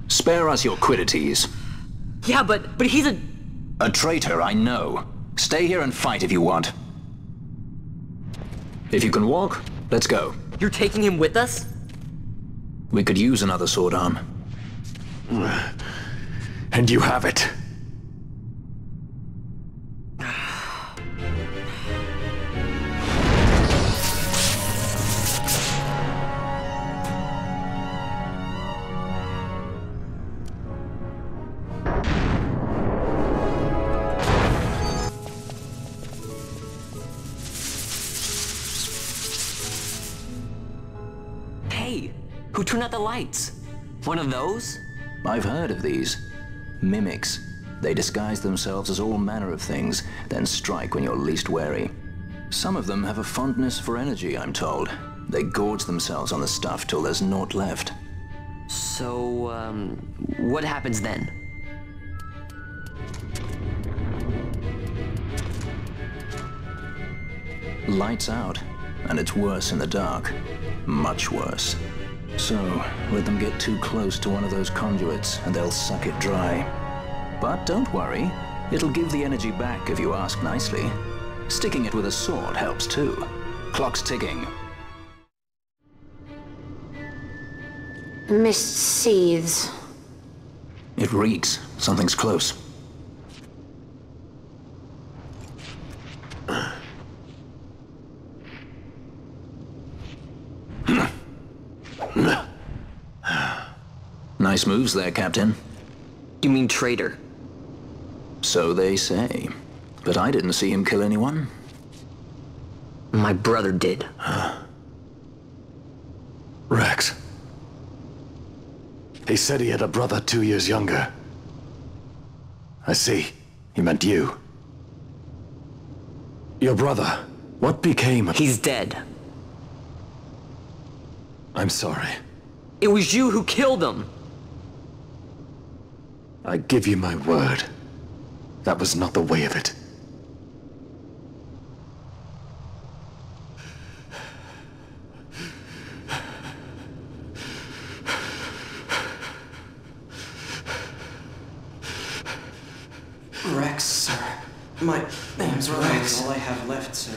Spare us your quiddities. Yeah, but he's a... A traitor, I know. Stay here and fight if you want. If you can walk, let's go. You're taking him with us? We could use another sword arm. And you have it. Who turned out the lights? One of those? I've heard of these. Mimics. They disguise themselves as all manner of things, then strike when you're least wary. Some of them have a fondness for energy, I'm told. They gorge themselves on the stuff till there's naught left. So, what happens then? Lights out, and it's worse in the dark. Much worse. So, let them get too close to one of those conduits, and they'll suck it dry. But don't worry, it'll give the energy back if you ask nicely. Sticking it with a sword helps too. Clock's ticking. Mist seethes. It reeks. Something's close. Nice moves there, Captain. You mean traitor? So they say. But I didn't see him kill anyone. My brother did. Rex. He said he had a brother 2 years younger. I see. He meant you. Your brother. What became of... He's dead. I'm sorry. It was you who killed him. I give you my word. That was not the way of it. Rex, sir. My name's Rex. All I have left, sir.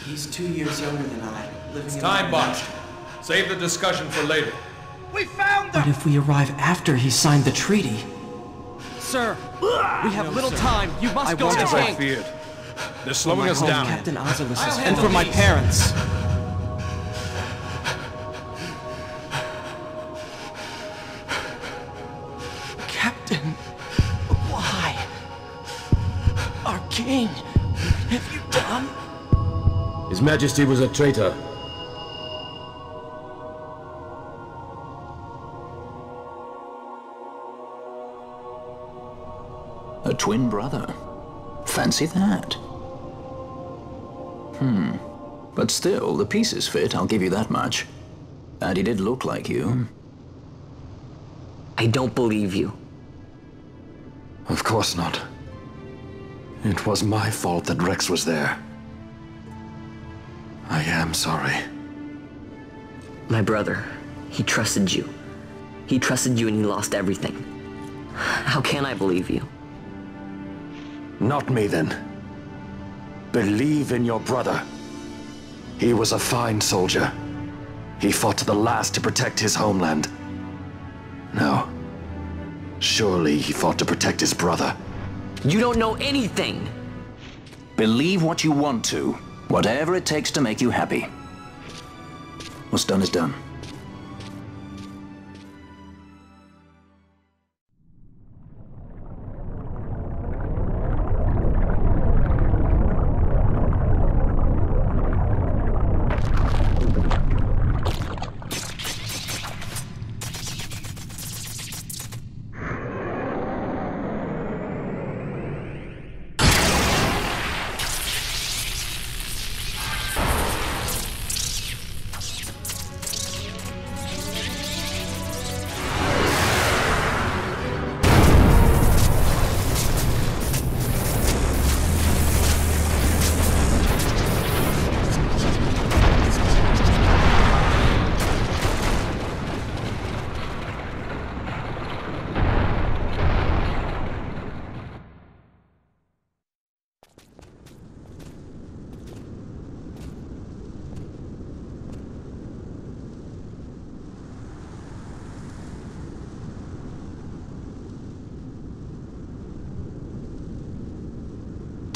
He's 2 years younger than I, living in... Time botched. Save the discussion for later. We found them! But if we arrive after he signed the treaty... Sir, we have little time. You must go to the As I king. feared. They're slowing us down. Captain Ozilus's and for my parents. Captain, why? Our king, what have you done? His Majesty was a traitor. A twin brother. Fancy that. But still, the pieces fit, I'll give you that much. And he did look like you. I don't believe you. Of course not. It was my fault that Rex was there. I am sorry. My brother, he trusted you. He trusted you and he lost everything. How can I believe you? Not me, then. Believe in your brother. He was a fine soldier. He fought to the last to protect his homeland. No. Surely he fought to protect his brother. You don't know anything! Believe what you want to. Whatever it takes to make you happy. What's done is done.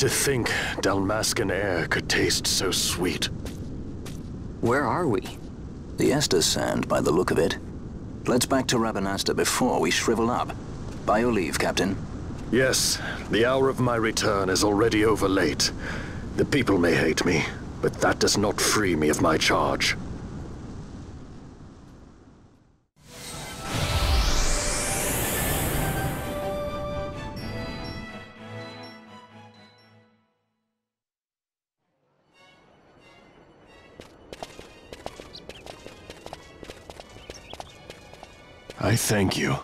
To think Dalmascan air could taste so sweet. Where are we? The Estes Sand, by the look of it. Let's back to Rabanasta before we shrivel up. By your leave, Captain. Yes, the hour of my return is already over late. The people may hate me, but that does not free me of my charge. I thank you.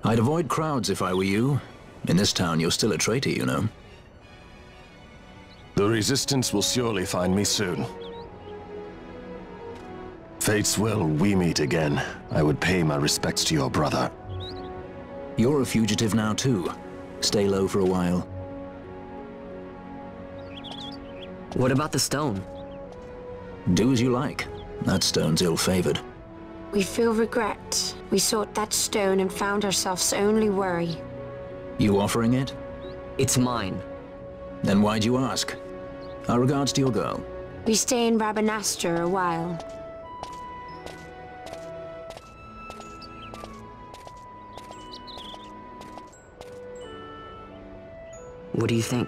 I'd avoid crowds if I were you. In this town, you're still a traitor, you know. The Resistance will surely find me soon. Fate's will, we meet again. I would pay my respects to your brother. You're a fugitive now, too. Stay low for a while. What about the stone? Do as you like. That stone's ill-favored. We feel regret. We sought that stone and found ourselves only worry. You offering it? It's mine. Then why'd you ask? Our regards to your girl. We stay in Rabanasta a while. What do you think?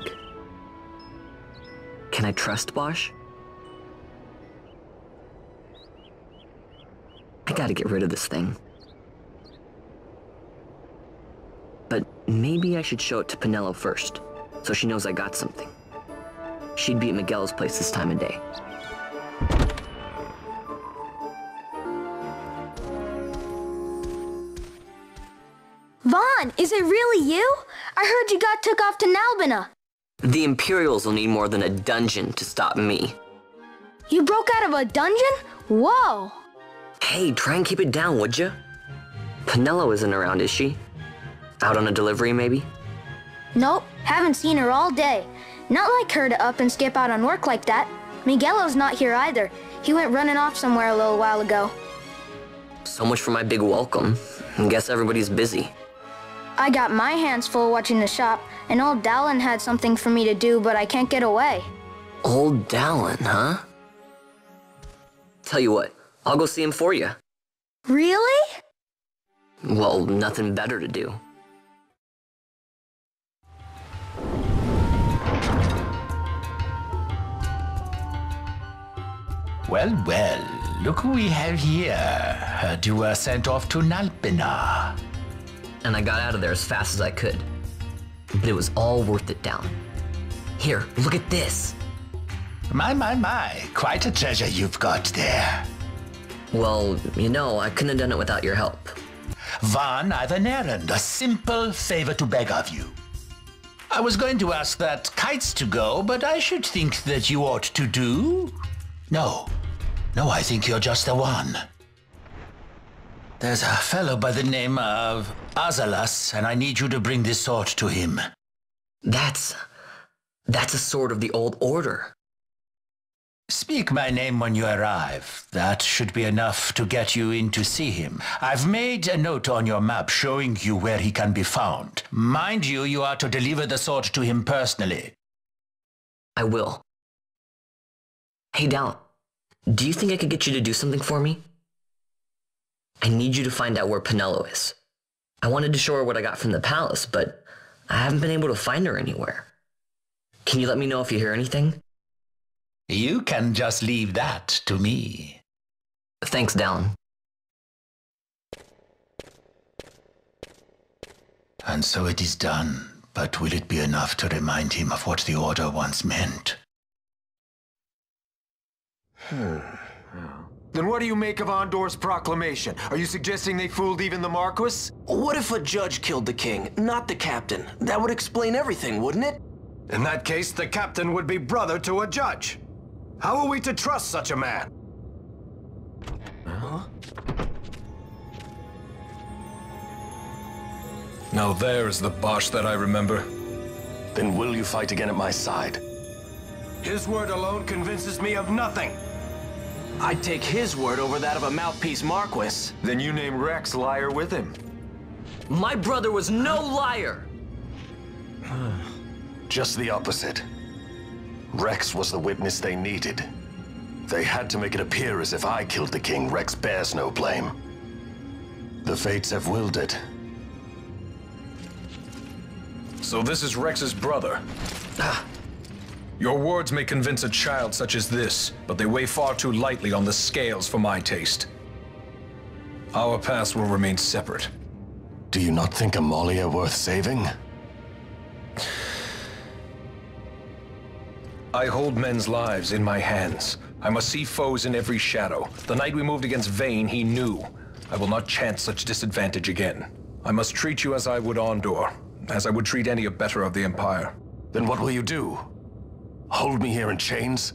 Can I trust Bosch? I gotta get rid of this thing. But maybe I should show it to Penelo first, so she knows I got something. She'd be at Miguel's place this time of day. Vaughn, is it really you? I heard you got took off to Nalbina. The Imperials will need more than a dungeon to stop me. You broke out of a dungeon? Whoa! Hey, try and keep it down, would ya? Penelo isn't around, is she? Out on a delivery, maybe? Nope, haven't seen her all day. Not like her to up and skip out on work like that. Miguelo's not here either. He went running off somewhere a little while ago. So much for my big welcome. I guess everybody's busy. I got my hands full watching the shop, and old Dallin had something for me to do, but I can't get away. Old Dallin, huh? Tell you what, I'll go see him for you. Really? Well, nothing better to do. Well, well, look who we have here. Heard you were sent off to Nalbina. And I got out of there as fast as I could. But it was all worth it, Down. Here, look at this. My, quite a treasure you've got there. Well, you know, I couldn't have done it without your help. Vaughn, I've an errand, a simple favor to beg of you. I was going to ask that Kites to go, but I should think that you ought to do. No, I think you're just the one. There's a fellow by the name of Azalas, and I need you to bring this sword to him. That's a sword of the old order. Speak my name when you arrive. That should be enough to get you in to see him. I've made a note on your map showing you where he can be found. Mind you, you are to deliver the sword to him personally. I will. Hey, Down, do you think I could get you to do something for me? I need you to find out where Penelo is. I wanted to show her what I got from the palace, but I haven't been able to find her anywhere. Can you let me know if you hear anything? You can just leave that to me. Thanks, Down. And so it is done, but will it be enough to remind him of what the Order once meant? Then what do you make of Andor's proclamation? Are you suggesting they fooled even the Marquis? What if a judge killed the king, not the captain? That would explain everything, wouldn't it? In that case, the captain would be brother to a judge. How are we to trust such a man? Huh? Now there's the Bosch that I remember. Then will you fight again at my side? His word alone convinces me of nothing. I'd take his word over that of a mouthpiece Marquis. Then you name Rex liar with him. My brother was no liar! Just the opposite. Rex was the witness they needed. They had to make it appear as if I killed the king. Rex bears no blame. The fates have willed it. So this is Rex's brother. Your words may convince a child such as this, but they weigh far too lightly on the scales for my taste. Our past will remain separate. Do you not think Amalia worth saving? I hold men's lives in my hands. I must see foes in every shadow. The night we moved against Vayne, he knew. I will not chance such disadvantage again. I must treat you as I would Ondor, as I would treat any abettor of the Empire. Then what will you do? Hold me here in chains?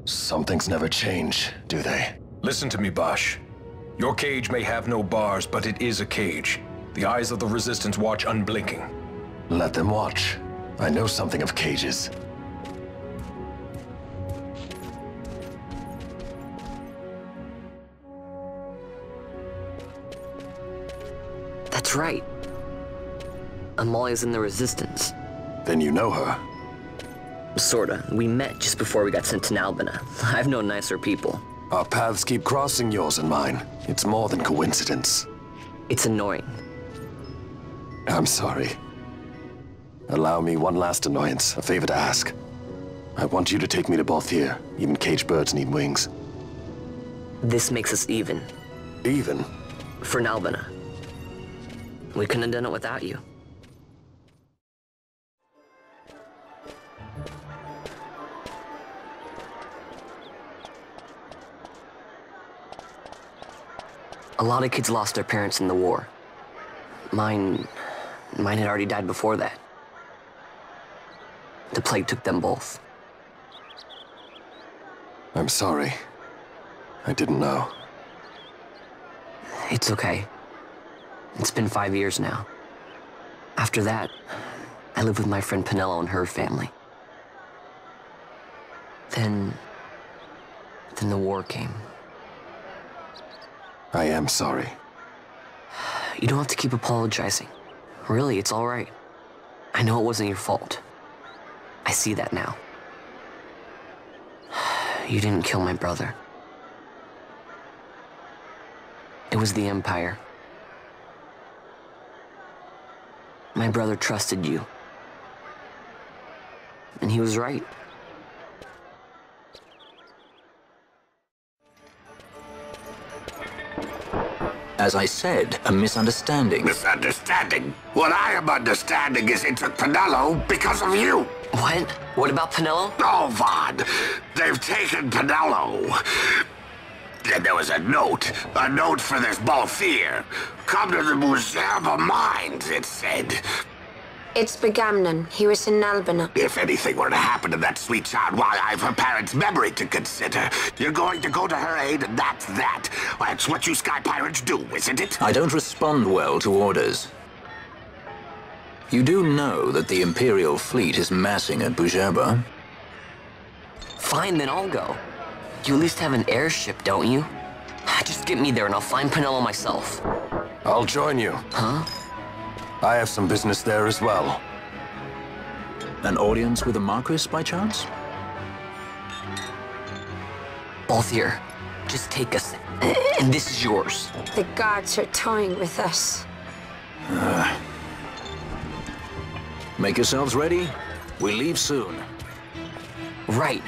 Some things never change, do they? Listen to me, Bosch. Your cage may have no bars, but it is a cage. The eyes of the Resistance watch unblinking. Let them watch. I know something of cages. That's right. Amalia's in the Resistance. Then you know her? Sorta. We met just before we got sent to Nalbina. I've known nicer people. Our paths keep crossing, yours and mine. It's more than coincidence. It's annoying. I'm sorry. Allow me one last annoyance, a favor to ask. I want you to take me to Balthier. Even caged birds need wings. This makes us even. Even? For Nalbina. We couldn't have done it without you. A lot of kids lost their parents in the war. Mine had already died before that. The plague took them both. I'm sorry. I didn't know. It's okay. It's been 5 years now. After that, I lived with my friend Pinello and her family. Then the war came. I am sorry. You don't have to keep apologizing. Really, it's all right. I know it wasn't your fault. I see that now. You didn't kill my brother. It was the Empire. My brother trusted you. And he was right. As I said, a misunderstanding. Misunderstanding? What I am understanding is it took Pinello because of you. What? What about Pinello? Oh, Vaughn. They've taken Pinello. And there was a note for this Balthier. Come to the Museum of Minds, it said. It's Begamnon. He was in Nalbina. If anything were to happen to that sweet child, why, I've her parents' memory to consider. You're going to go to her aid, and that's that. That's what you Sky Pirates do, isn't it? I don't respond well to orders. You do know that the Imperial fleet is massing at Bujaba? Fine, then I'll go. You at least have an airship, don't you? Just get me there and I'll find Pinello myself. I'll join you. Huh? I have some business there as well. An audience with the Marquis, by chance? Balthier, just take us, and this is yours. The guards are toying with us. Make yourselves ready. We leave soon. Right.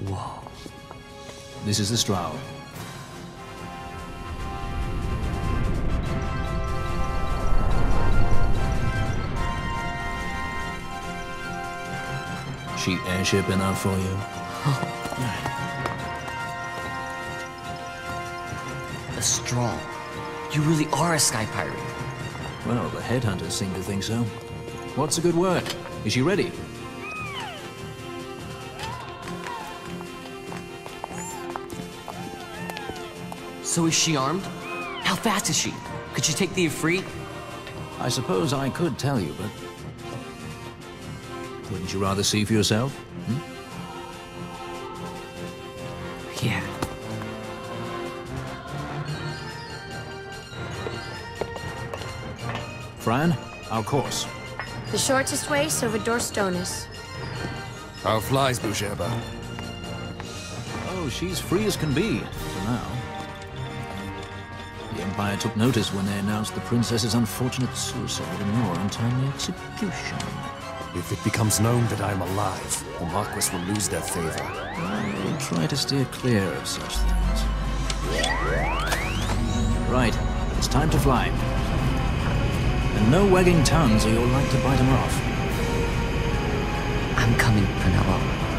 Whoa. This is the Stroud. Cheap airship enough for you? A Strong. You really are a Sky Pirate. Well, the headhunters seem to think so. What's a good word? Is she ready? So is she armed? How fast is she? Could she take the Ifrit? I suppose I could tell you, but... Wouldn't you rather see for yourself? Fran. Our course. The shortest way, Silverdor Stonis. How flies, Busheba? Oh, she's free as can be, for now. The Empire took notice when they announced the princess's unfortunate suicide and more untimely execution. If it becomes known that I'm alive, the Marquis will lose their favor. I will try to steer clear of such things. Right, it's time to fly. And no wagging tongues or you'll like to bite them off. I'm coming, Penelope.